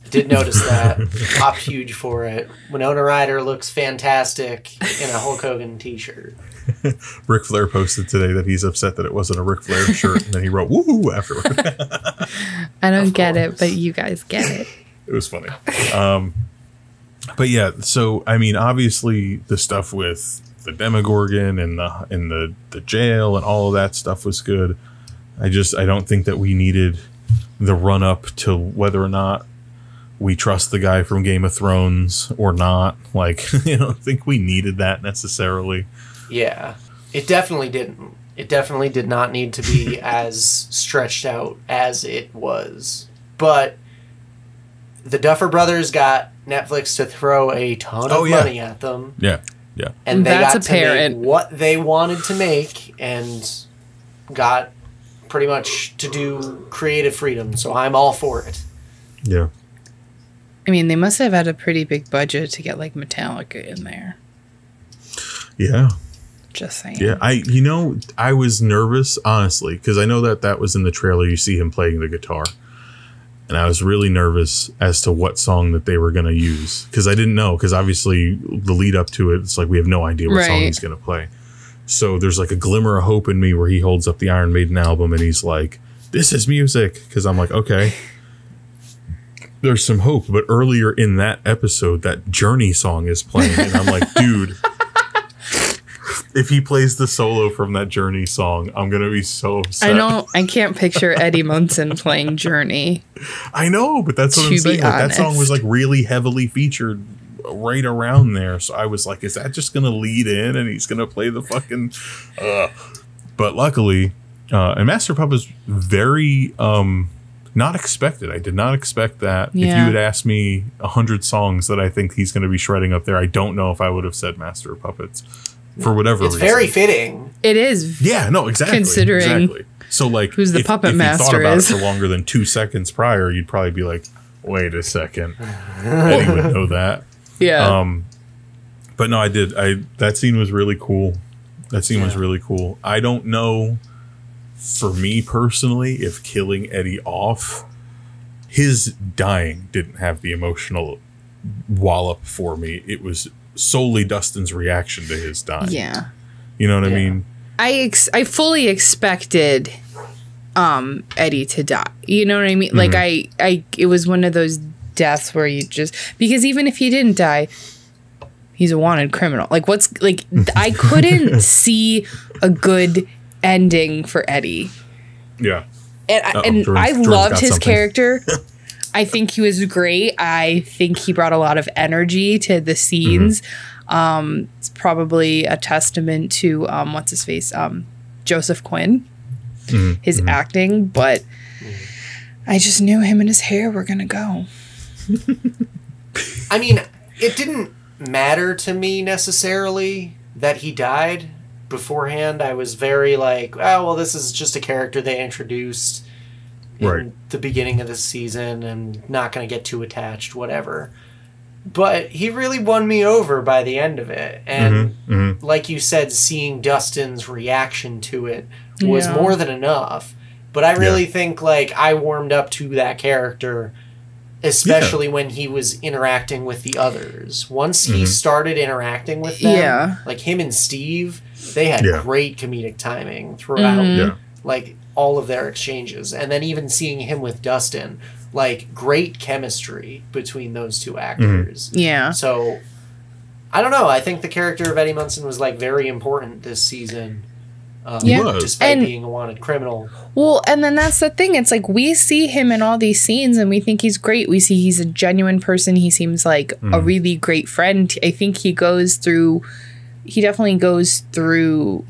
I did notice that. Popped huge for it. Winona Ryder looks fantastic in a Hulk Hogan t-shirt. Ric Flair posted today that he's upset that it wasn't a Ric Flair shirt, and then he wrote woohoo afterward. I don't get it, but you guys get it. It was funny. But yeah, so I mean, obviously the stuff with the Demogorgon and the jail and all of that stuff was good. I don't think that we needed the run up to whether or not we trust the guy from Game of Thrones or not. Like, I don't think we needed that necessarily. Yeah. It definitely didn't. It definitely did not need to be as stretched out as it was. But the Duffer Brothers got Netflix to throw a ton of money at them. Yeah, yeah. And they That's got to make what they wanted to make and got pretty much to do creative freedom. So I'm all for it. Yeah. I mean, they must have had a pretty big budget to get, like, Metallica in there. Yeah. Just saying. Yeah, I was nervous, honestly, because I know that was in the trailer. You see him playing the guitar. And I was really nervous as to what song that they were going to use. Because I didn't know. Because obviously, the lead up to it, it's like we have no idea what song he's going to play. So there's like a glimmer of hope in me where he holds up the Iron Maiden album and he's like, this is music. Because I'm like, okay. There's some hope. But earlier in that episode, that Journey song is playing. And I'm like, dude, if he plays the solo from that Journey song, I'm going to be so upset. I can't picture Eddie Munson playing Journey. I know, but that's what I'm saying. Like, that song was like really heavily featured right around there. So I was like, is that just going to lead in and he's going to play the fucking... But luckily, and Master Pup is very... not expected. I did not expect that. Yeah. If you had asked me 100 songs that I think he's going to be shredding up there, I don't know if I would have said Master of Puppets for whatever reason. It's very fitting. It is. Yeah, no, exactly. Considering exactly. So, like, who's the puppet master thought about is. it for longer than 2 seconds prior, you'd probably be like, wait a second. Eddie would know that. Yeah. But no, I did. That scene was really cool. That scene was really cool. I don't know, for me personally, if killing Eddie off, his dying didn't have the emotional wallop for me. It was solely Dustin's reaction to his dying. Yeah. You know what I mean? I fully expected Eddie to die. You know what I mean? Like, it was one of those deaths where you just... Because even if he didn't die, he's a wanted criminal. Like, what's like? I couldn't see a good ending for Eddie. Yeah. And I loved his character. I think he was great. I think he brought a lot of energy to the scenes. It's probably a testament to what's his face, Joseph Quinn, his acting. But I just knew him and his hair were gonna go. I mean, it didn't matter to me necessarily that he died. Beforehand, I was very like, oh, well, this is just a character they introduced in the beginning of the season and not going to get too attached, whatever. But he really won me over by the end of it. And like you said, seeing Dustin's reaction to it was more than enough. But I really think like I warmed up to that character, especially when he was interacting with the others. Once he started interacting with them, like him and Steve, they had great comedic timing throughout like all of their exchanges. And then even seeing him with Dustin, like great chemistry between those two actors. So I don't know. I think the character of Eddie Munson was like very important this season. Despite being a wanted criminal. Well, and then that's the thing. It's like we see him in all these scenes and we think he's great. We see he's a genuine person. He seems like a really great friend. I think he definitely goes through,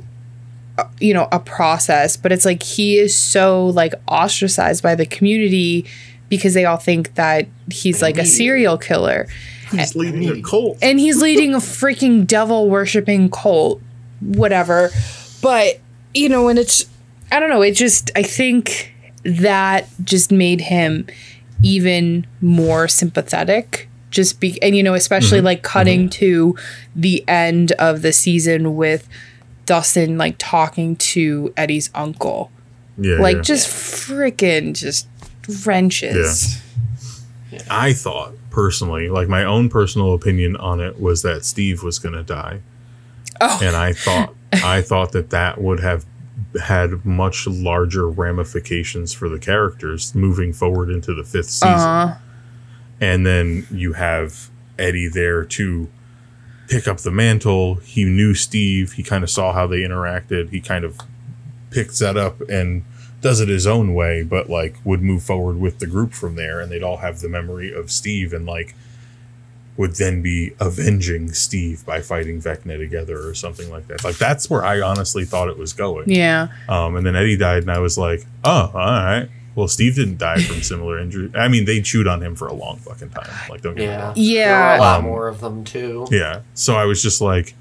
you know, a process. But it's like he is so like ostracized by the community because they all think that he's like a serial killer. He's leading a cult. And he's leading a freaking devil-worshipping cult. Whatever. But, you know, and it's, I don't know, I think that just made him even more sympathetic. And, you know, especially like cutting to the end of the season with Dustin, like talking to Eddie's uncle. Just freaking just wrenches. I thought personally, like my own personal opinion on it was that Steve was going to die. And I thought that would have had much larger ramifications for the characters moving forward into the 5th season. And then you have Eddie there to pick up the mantle. He knew Steve. He kind of saw how they interacted. He kind of picks that up and does it his own way, but like would move forward with the group from there. And they'd all have the memory of Steve and like would then be avenging Steve by fighting Vecna together or something like that. Like, that's where I honestly thought it was going. And then Eddie died, and I was like, oh, all right. Well, Steve didn't die from similar injuries. I mean, they chewed on him for a long fucking time. Like, don't get me wrong. There were a lot more of them, too. So I was just like,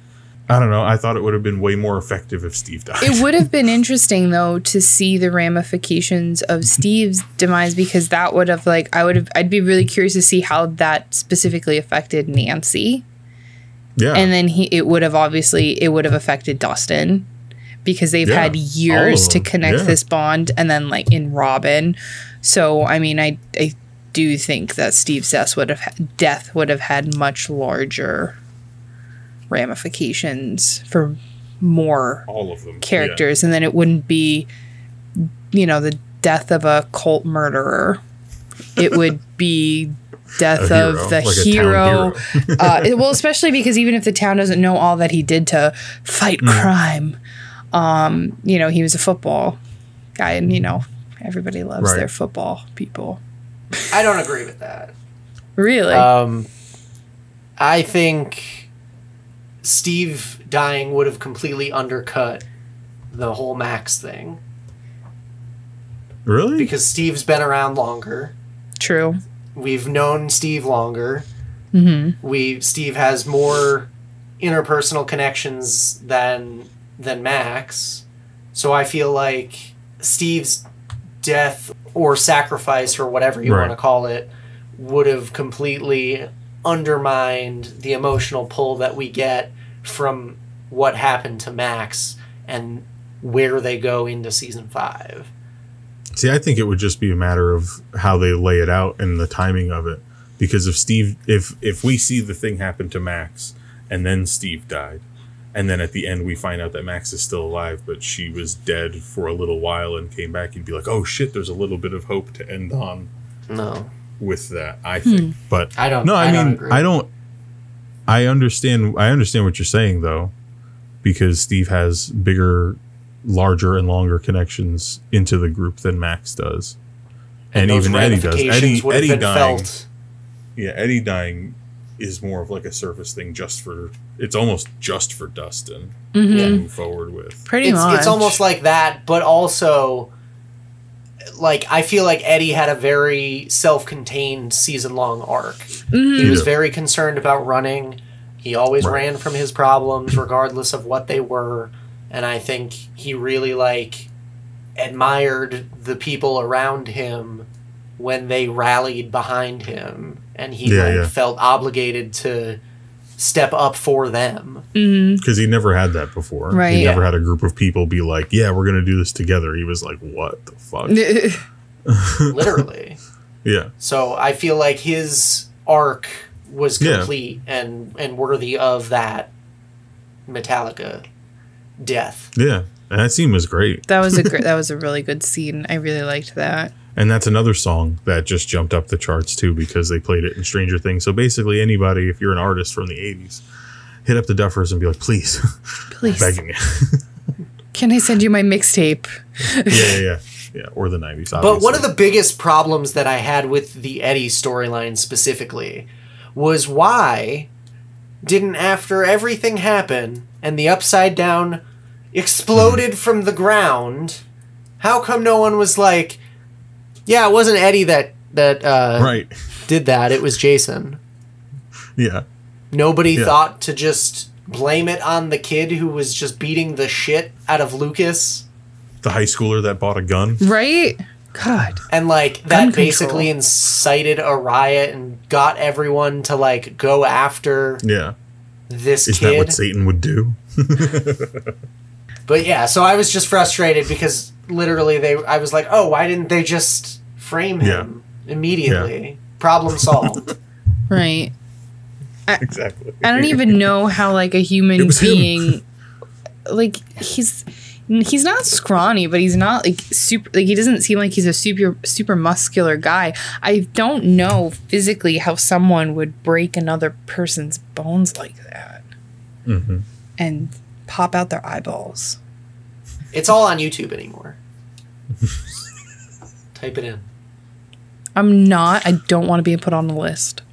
I don't know. I thought it would have been way more effective if Steve died. It would have been interesting, though, to see the ramifications of Steve's demise, because that would have, like, I'd be really curious to see how that specifically affected Nancy. And then it would have affected Dustin, because they've had years to connect this bond, and then, like, in Robin. So, I mean, I do think that Steve's death would have had much larger ramifications for more all of them characters, and then it wouldn't be, you know, the death of a cult murderer. It would be death of the like hero. Well, especially because even if the town doesn't know all that he did to fight crime, you know, he was a football guy, and you know, everybody loves their football people. I don't agree with that. Really? I think Steve dying would have completely undercut the whole Max thing. Really? Because Steve's been around longer. True. We've known Steve longer. Steve has more interpersonal connections than Max. So I feel like Steve's death or sacrifice, or whatever you want to call it, would have completely undermined the emotional pull that we get from what happened to Max and where they go into season 5. See, I think it would just be a matter of how they lay it out and the timing of it. Because if we see the thing happen to Max and then Steve died, and then at the end we find out that Max is still alive, but she was dead for a little while and came back, you'd be like, oh shit, there's a little bit of hope to end on. No. With that, I think. But I don't. No, I mean, agree. I understand what you're saying though, because Steve has bigger, larger, and longer connections into the group than Max does, and even Eddie does. Eddie dying. Yeah, Eddie dying is more of like a surface thing, it's almost just for Dustin to move forward with. Pretty much. It's almost like that, but also, like, I feel like Eddie had a very self-contained season-long arc. He was very concerned about running. He always ran from his problems, regardless of what they were. And I think he really, like, admired the people around him when they rallied behind him. And he felt obligated to step up for them. Because he never had that before. Right. He never had a group of people be like, yeah, we're going to do this together. He was like, what the fuck? Literally. Yeah. So I feel like his arc was complete and worthy of that Metallica death. Yeah. And that scene was great. That was a really good scene. I really liked that. And that's another song that just jumped up the charts too because they played it in Stranger Things. So basically anybody, if you're an artist from the 80s, hit up the Duffers and be like, please. Please. Begging you. Can I send you my mixtape? Yeah, or the 90s, obviously. But one of the biggest problems that I had with the Eddie storyline specifically was why didn't, after everything happened and the Upside Down exploded from the ground, how come no one was like, yeah, it wasn't Eddie that did that, it was Jason. Yeah. Nobody thought to just blame it on the kid who was just beating the shit out of Lucas. The high schooler that bought a gun. Right? God. And, like, that basically incited a riot and got everyone to, like, go after this kid. Is that what Satan would do? But, yeah, so I was just frustrated because literally I was like, oh, why didn't they just frame him immediately? Yeah. Problem solved. Right. Exactly. I don't even know how, like, a human being... Like, he's not scrawny, but he's not, like, super... Like, he doesn't seem like he's a super muscular guy. I don't know physically how someone would break another person's bones like that. And pop out their eyeballs. It's all on YouTube anymore. Type it in. I don't want to be put on a list.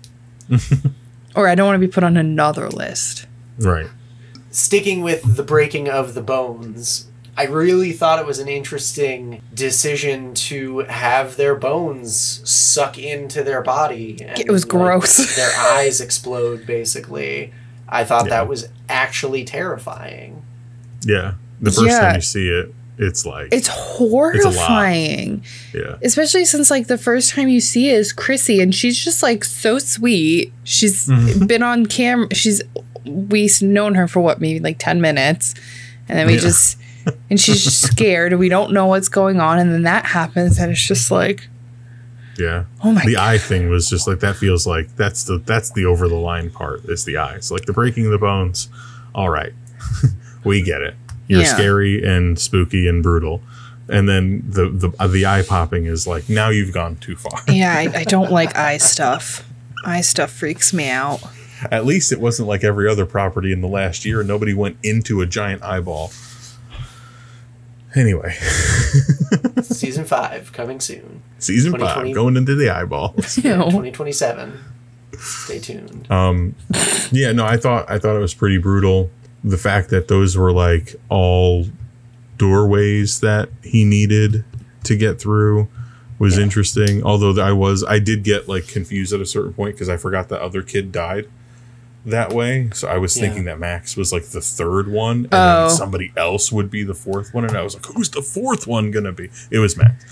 Or I don't want to be put on another list. Right. Sticking with the breaking of the bones, I really thought it was an interesting decision to have their bones suck into their body. And, it was gross. Their eyes explode, basically. I thought that was actually terrifying. Yeah. The first time you see it, it's like... It's horrifying. It's a lot. Yeah. Especially since, like, the first time you see it is Chrissy, and she's just, like, so sweet. She's been on camera. We've known her for, what, maybe, like, 10 minutes. And then we just... And she's just scared, and we don't know what's going on, and then that happens, and it's just like... Yeah. Oh my God. The eye thing was just like, that feels like that's the over the line part is the eyes. Like the breaking of the bones. All right. We get it. You're scary and spooky and brutal. And then the eye popping is like, now you've gone too far. Yeah, I don't like eye stuff. Eye stuff freaks me out. At least it wasn't like every other property in the last year and nobody went into a giant eyeball. Anyway. Season 5 coming soon. Season 5 going into the eyeballs. 2027. Stay tuned. Yeah, no, I thought it was pretty brutal. The fact that those were like all doorways that he needed to get through was interesting. Although I did get like confused at a certain point because I forgot the other kid died that way. So I was thinking that Max was like the third one and then somebody else would be the fourth one. And I was like, who's the fourth one going to be? It was Max.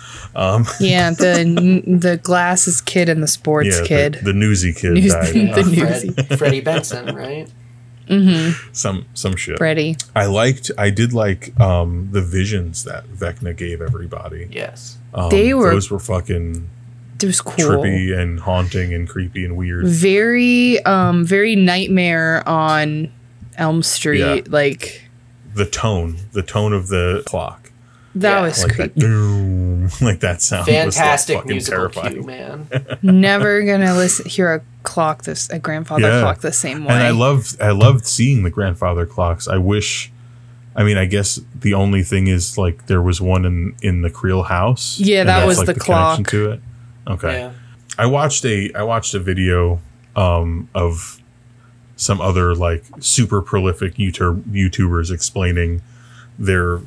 Yeah, the glasses kid and the sports kid. The newsy kid died. The newsy. Freddie Benson, right? Mm-hmm. Some shit. Freddie. I did like the visions that Vecna gave everybody. Yes. Those were fucking... It was cool. Trippy and haunting and creepy and weird. Very Nightmare on Elm Street. Yeah. Like the tone of the clock. That was like creepy. That, like that sound. Fantastic was like musical terrifying. cue, man. Never gonna hear a clock, a grandfather clock the same way. And I loved seeing the grandfather clocks. I guess the only thing is like there was one in the Creel house. Yeah, that was like the clock. Connection to it. Okay. Yeah. I watched a video of some other like super prolific YouTubers explaining their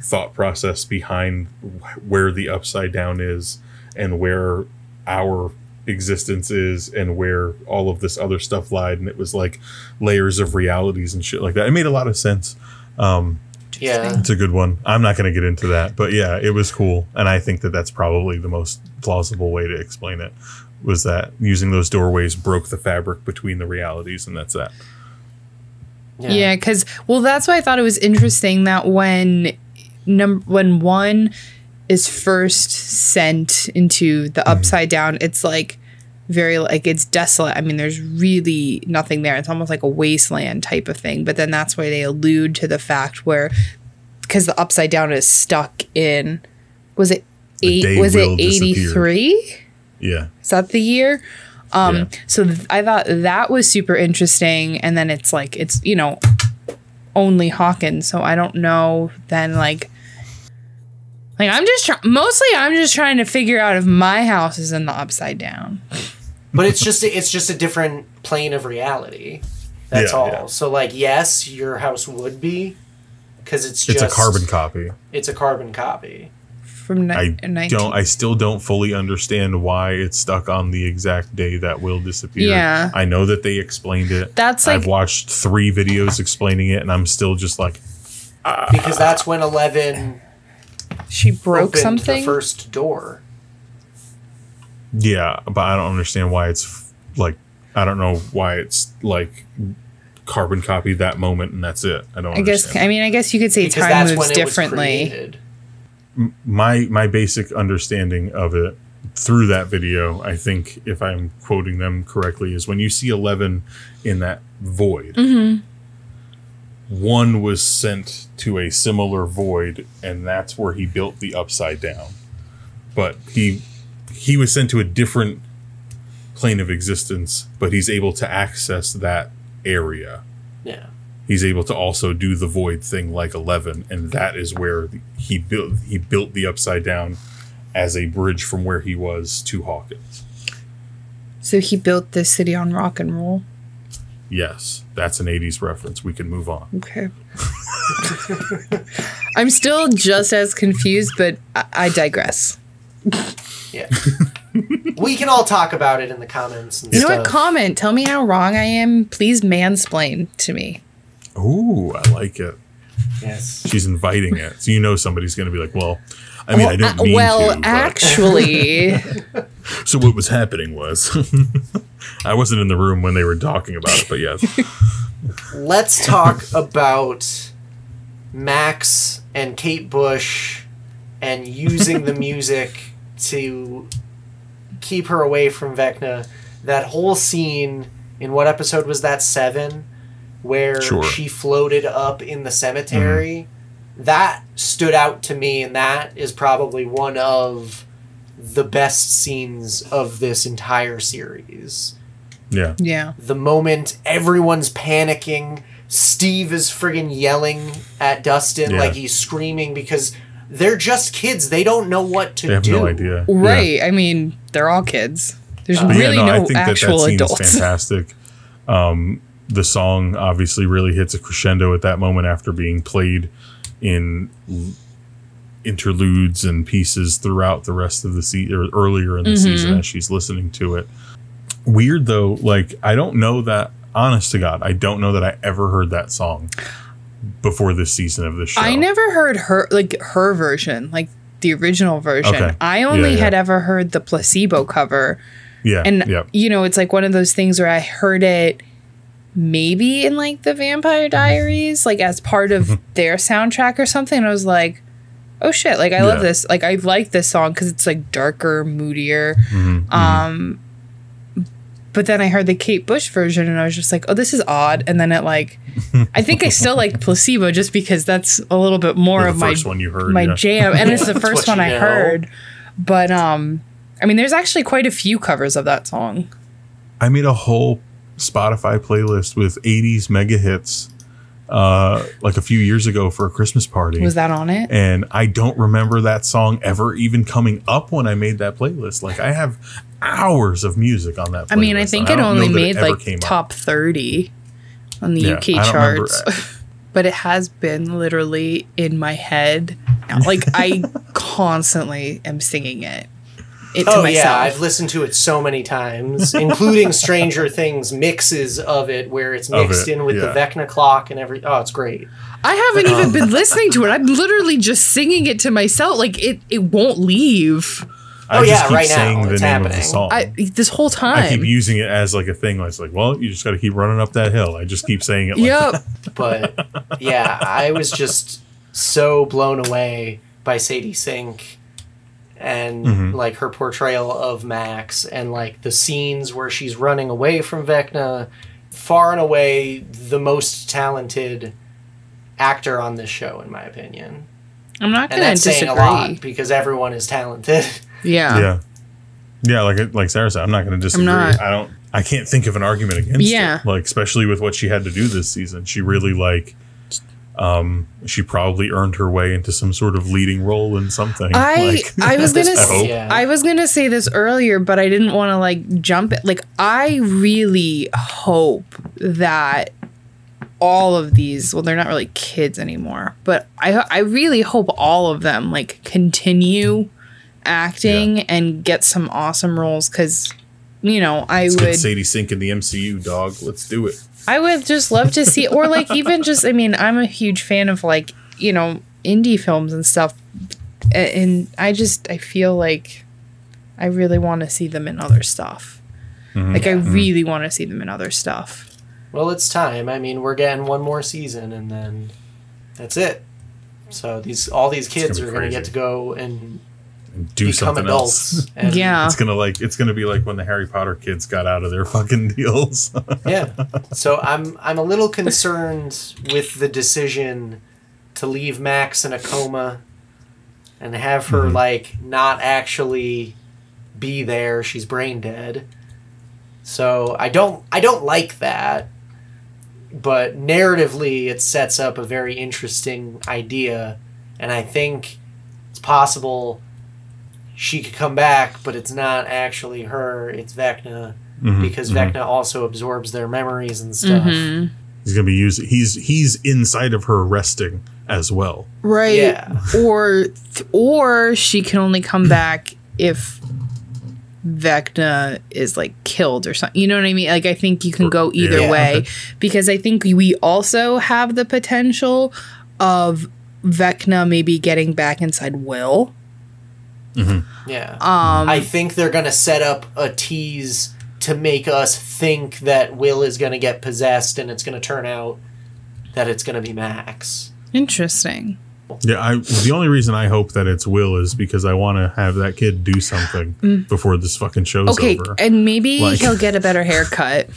thought process behind where the upside down is and where our existence is and where all of this other stuff lied, and it was like layers of realities and shit like that. It made a lot of sense. Yeah, it's a good one. I'm not going to get into that, but yeah, it was cool, and I think that that's probably the most plausible way to explain it, was that using those doorways broke the fabric between the realities, and that's that. Yeah, because that's why I thought it was interesting that when one is first sent into the upside down, it's like very like it's desolate. I mean, there's really nothing there. It's almost like a wasteland type of thing. But then that's why they allude to the fact where, because the upside down is stuck in, was it 83? Yeah. Is that the year? So I thought that was super interesting. And then it's like, it's, only Hawkins. So I don't know then I'm just trying to figure out if my house is in the upside down. But it's just a different plane of reality. That's all. Yeah. So yes, your house would be, because it's a carbon copy. It's a carbon copy. From I still don't fully understand why it's stuck on the exact day that Will disappeared. Yeah. I know that they explained it. I've watched 3 videos explaining it, and I'm still just like, because that's when 11. She broke something. The first door. Yeah, but I don't understand why it's like. I don't know why it's like carbon copy that moment and that's it. I don't. I guess you could say because time moves differently. My basic understanding of it through that video, I think, if I'm quoting them correctly, is when you see 11 in that void. Mm-hmm. One was sent to a similar void, and that's where he built the upside down. But he was sent to a different plane of existence, but he's able to access that area. Yeah. He's able to also do the void thing like 11, and that is where he built the upside down as a bridge from where he was to Hawkins. So he built this city on rock and roll? Yes, that's an 80s reference. We can move on. Okay. I'm still just as confused, but I digress. Yeah. We can all talk about it in the comments and stuff. You know what? Comment. Tell me how wrong I am. Please mansplain to me. Ooh, I like it. Yes. She's inviting it. So somebody's going to be like, well, I didn't mean to. Well, actually. So what was happening was, I wasn't in the room when they were talking about it, but yes. Let's talk about Max and Kate Bush and using the music to keep her away from Vecna. That whole scene in what episode was that? 7? Where she floated up in the cemetery. Mm-hmm. That stood out to me, and that is probably one of the best scenes of this entire series. Yeah. Yeah. The moment everyone's panicking, Steve is friggin' yelling at Dustin like he's screaming because they're just kids. They don't know what to do. They have no idea. Right. Yeah. I mean, they're all kids. There's really no I think actual that scene adults. is fantastic. The song obviously really hits a crescendo at that moment after being played in interludes and pieces throughout the rest of the season, or earlier in the season as she's listening to it. Weird though, I don't know that, honest to God, I don't know that I ever heard that song before this season of the show. I never heard her version, the original version. Okay. I only had ever heard the Placebo cover. Yeah. And, it's one of those things where I heard it maybe in the Vampire Diaries, as part of their soundtrack or something. And I was like, oh shit, I love this. I like this song because it's darker, moodier. Mm-hmm. But then I heard the Kate Bush version and I was just like, oh, this is odd. And then it I think I still like Placebo just because that's a little bit more of my one you heard, my jam. And it's the first one I heard. But there's actually quite a few covers of that song. I made a whole Spotify playlist with 80s mega hits like a few years ago for a Christmas party. Was that on it? And I don't remember that song ever even coming up when I made that playlist. Like, I have hours of music on that playlist. I mean, I think it only made like top 30 on the UK charts. But it has been literally in my head. Like, I constantly am singing it to myself. Yeah, I've listened to it so many times, including Stranger Things mixes of it where it's mixed in with the Vecna clock and oh, it's great. I haven't even been listening to it. I'm literally just singing it to myself. Like, it won't leave. I just keep saying the name of the song. This whole time. I keep using it as like a thing. It's like, well, you just got to keep running up that hill. I just keep saying it like that. But yeah, I was just so blown away by Sadie Sink and like her portrayal of Max and like the scenes where she's running away from Vecna. Far and away the most talented actor on this show, in my opinion. I'm not going to disagree. Saying a lot because everyone is talented. Yeah. Like Sarah said, I'm not going to disagree. I can't think of an argument against it. Like, especially with what she had to do this season. She really she probably earned her way into some sort of leading role in something. I was gonna say this earlier, but I didn't want to like jump it. Like, I really hope that all of these, well, they're not really kids anymore, but I really hope all of them like continue acting and get some awesome roles, because Let's get Sadie Sink in the MCU, dog. Let's do it. I would just love to see, or like even just, I mean, I'm a huge fan of like, indie films and stuff. And I feel like I really want to see them in other stuff. Like, I really want to see them in other stuff. Well, it's time. I mean, we're getting one more season and then that's it. So all these kids are going to get to go and do become something adults. else. And it's gonna be like when the Harry Potter kids got out of their fucking deals. Yeah. So I'm a little concerned with the decision to leave Max in a coma and have her like not actually be there. She's brain dead. So I don't like that. But narratively it sets up a very interesting idea, and I think it's possible she could come back, but it's not actually her, it's Vecna, because Vecna also absorbs their memories and stuff. He's gonna be using. He's inside of her resting as well, right? Yeah. Or she can only come back if Vecna is like killed or something. You know what I mean? Like, I think you can go either way, because I think we also have the potential of Vecna maybe getting back inside Will. Yeah. I think they're going to set up a tease to make us think that Will is going to get possessed, and it's going to turn out that it's going to be Max. Interesting. Yeah, the only reason I hope that it's Will is because I want to have that kid do something before this fucking show's over. And maybe he'll get a better haircut.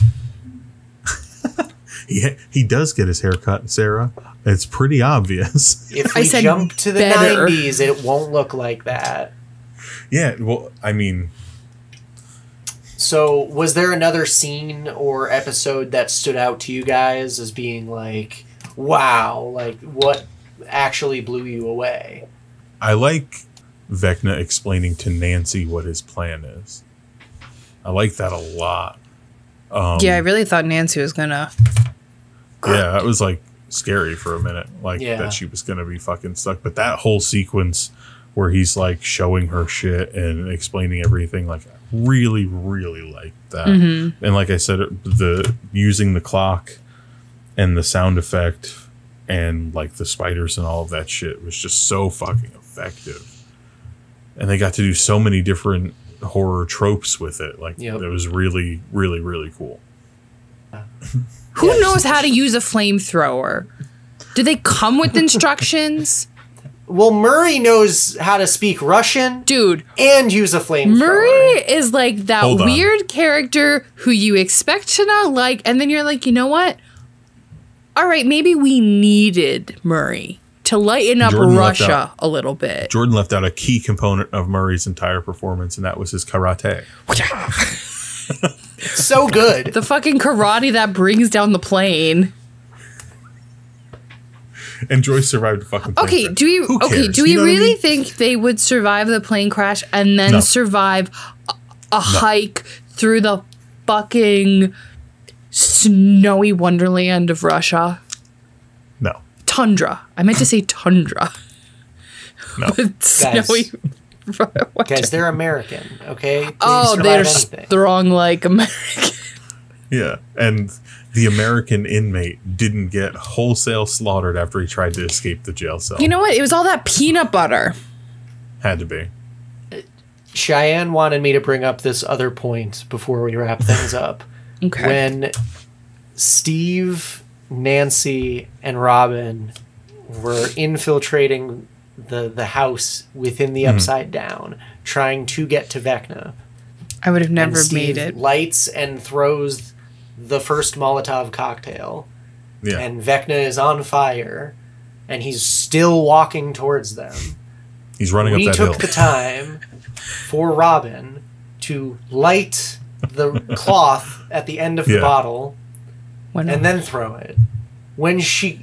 He does get his haircut, Sarah. It's pretty obvious. If we jump to the 90s, it won't look like that. Yeah, well, I mean... So, was there another scene or episode that stood out to you guys as being like, wow, like, what actually blew you away? I like Vecna explaining to Nancy what his plan is. I like that a lot. I really thought Nancy was gonna... Yeah, that was, like, scary for a minute. Like, that she was gonna be fucking stuck. But that whole sequence where he's like showing her shit and explaining everything, like, I really, really liked that. And like I said, the using the clock and the sound effect and like the spiders and all of that shit was just so fucking effective. And they got to do so many different horror tropes with it. Like, it was really, really, really cool. Who knows how to use a flamethrower? Do they come with instructions? Well, Murray knows how to speak Russian, dude, and use a flamethrower. Murray is like that weird character who you expect to not like, and then you're like, you know what? All right, maybe we needed Murray to lighten up Russia a little bit. Jordan left out a key component of Murray's entire performance, and that was his karate. So good. The fucking karate that brings down the plane. And Joyce survived a fucking plane Okay, crash. do you Who cares? do we You know what I really mean? think they would survive the plane crash and then No. survive a hike through the fucking snowy wonderland of Russia? No. Tundra. I meant to say tundra. No. But snowy. Guys, they're American, okay? They Oh, survive they're anything. strong like American. Yeah. And the American inmate didn't get wholesale slaughtered after he tried to escape the jail cell. You know what? It was all that peanut butter. Had to be. Cheyenne wanted me to bring up this other point before we wrap things up. Okay. When Steve, Nancy, and Robin were infiltrating the house within the Upside Down, trying to get to Vecna. I would have never And Steve made it. lights and throws the first Molotov cocktail, Yeah. and Vecna is on fire, and he's still walking towards them. He's running up We that took hill. the time for Robin to light the cloth at the end of the Yeah. bottle When and then throw it. When she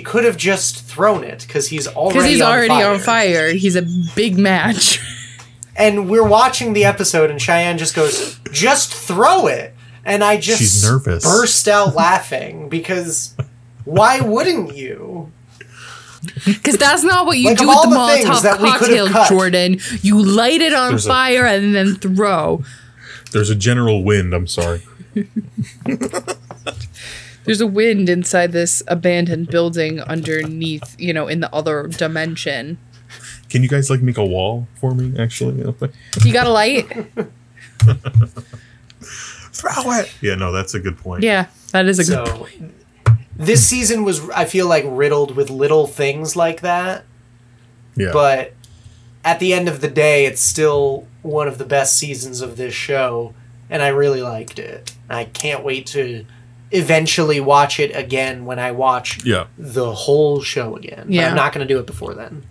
could have just thrown it because he's already on fire. He's a big match. And we're watching the episode, and Cheyenne just goes, "Just throw it." And I just She's nervous. burst out laughing because why wouldn't you? Because that's not what you Like, do of with all the the things Molotov that we could've cocktail, cut. Jordan. You light it on There's a- fire and then throw. There's a general wind. I'm sorry. There's a wind inside this abandoned building underneath, in the other dimension. Can you guys make a wall for me? Actually, You got a light? throw it. Yeah, no, that's a good point. Yeah, that is a good So point. this season was, I feel like, riddled with little things like that. Yeah. But at the end of the day, it's still one of the best seasons of this show, and I really liked it. I can't wait to eventually watch it again when I watch the whole show again. But Yeah. I'm not going to do it before then.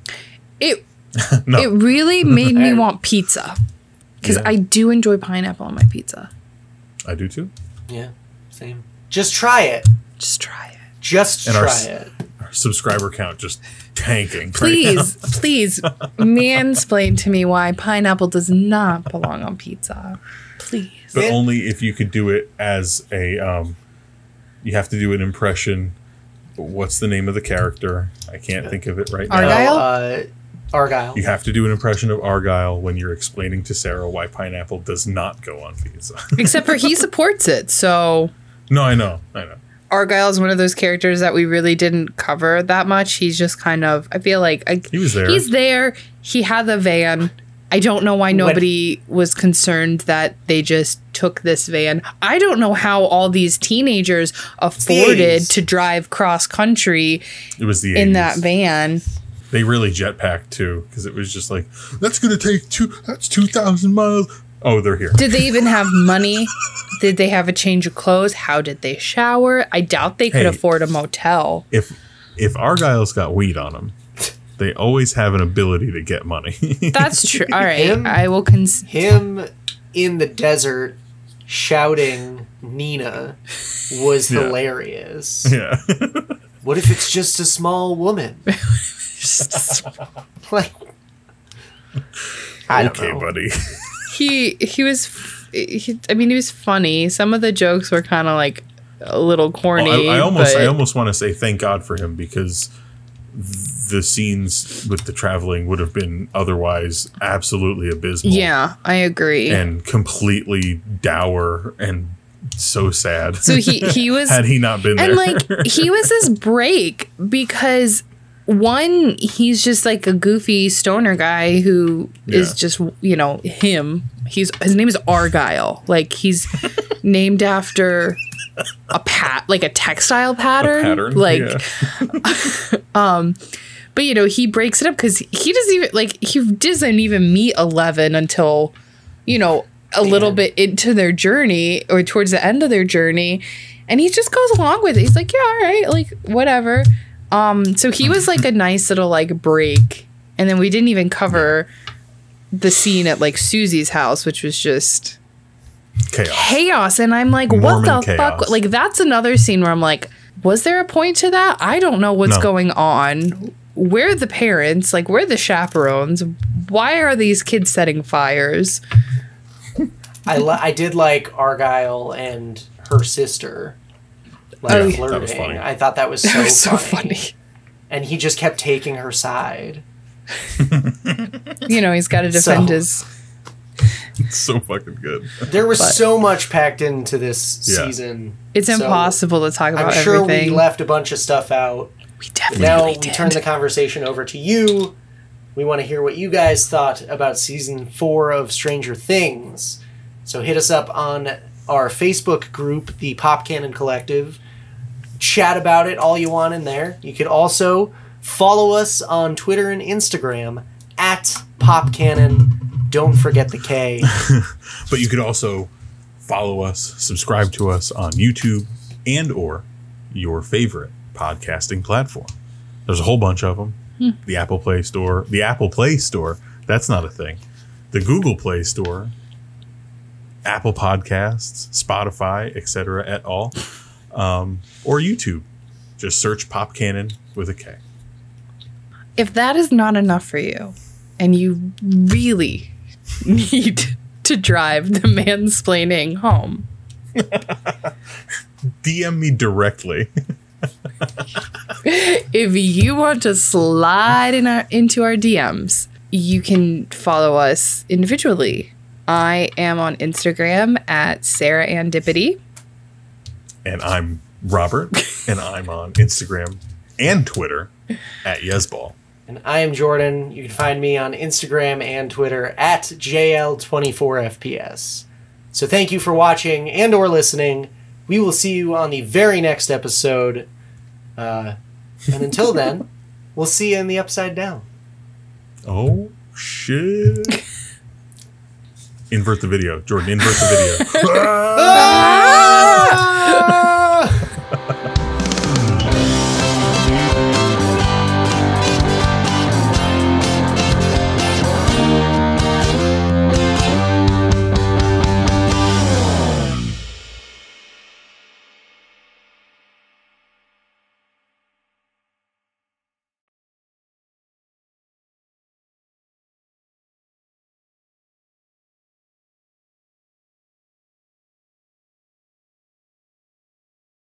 It No. it really made me want pizza. Because Yeah. I do enjoy pineapple on my pizza. I do too. Yeah, same. Just try it. Just try it. Just And try it. Our subscriber count just tanking. Please, please mansplain to me why pineapple does not belong on pizza. Please. But only if you could do it as a. You have to do an impression. What's the name of the character? I can't think of it right now. Argyle? Argyle. You have to do an impression of Argyle when you're explaining to Sarah why pineapple does not go on pizza. Except for he supports it, so No, I know. Argyle is one of those characters that we really didn't cover that much. He's just kind of, I feel like He was there. He's there. He had the van. I don't know why nobody was concerned that they just took this van. I don't know how all these teenagers afforded 80s. to drive cross country It was the 80s. in that van. They really jetpacked too, because it was just like, that's gonna take 2,000 miles. Oh, they're here. Did they even have money? Did they have a change of clothes? How did they shower? I doubt they could Hey. afford a motel. If Argyle's got weed on them, they always have an ability to get money. That's true. All right, Him? I will Him in the desert shouting Nina was Yeah. hilarious. Yeah. What if it's just a small woman? Like, I don't Okay, know. buddy. he was funny. Some of the jokes were kind of like a little corny. I but almost want to say thank God for him, because the scenes with the traveling would have been otherwise absolutely abysmal. yeah, I agree. And completely dour and so sad. So he was had he not been there. and like he was this break because one, he's just like a goofy stoner guy who is just him. His name is Argyle. Like he's named after a textile pattern. Like but he breaks it up because he doesn't even meet 11 until a little bit into their journey or towards the end of their journey, and he just goes along with it. He's like, yeah, all right, like whatever. So he was like a nice little like break, and then we didn't even cover the scene at like Susie's house, which was just chaos. And I'm like, what the fuck? Like, that's another scene where I'm like, was there a point to that? I don't know what's going on. Where are the parents? Like, where are the chaperones? Why are these kids setting fires? I did like Argyle and her sister, like, flirting. That was funny. I thought that was so funny. And he just kept taking her side. You know, he's got to defend his... It's so fucking good. There was so much packed into this season. It's impossible to talk about everything. I'm sure we left a bunch of stuff out. We definitely did. We turn the conversation over to you. We want to hear what you guys thought about season 4 of Stranger Things. So hit us up on our Facebook group, the Pop Kannon Collective. Chat about it all you want in there. You could also follow us on Twitter and Instagram at Pop Kannon. Don't forget the K. But you could also follow us, subscribe to us on YouTube and or your favorite podcasting platform. There's a whole bunch of them. The Apple Play Store. The Apple Play Store. That's not a thing. The Google Play Store. Apple Podcasts. Spotify, etc. et al. Or YouTube. Just search Pop Kannon with a K. If that is not enough for you, and you really need to drive the mansplaining home, DM me directly. If you want to slide into our DMs, you can follow us individually. I am on Instagram at Sarah Ann Dippity. And I'm Robert, and I'm on Instagram and Twitter at Yesball. And I am Jordan. You can find me on Instagram and Twitter at JL24FPS. So thank you for watching and or listening. We will see you on the very next episode. And until then, we'll see you in the Upside Down. Oh, shit. Invert the video. Jordan, invert the video.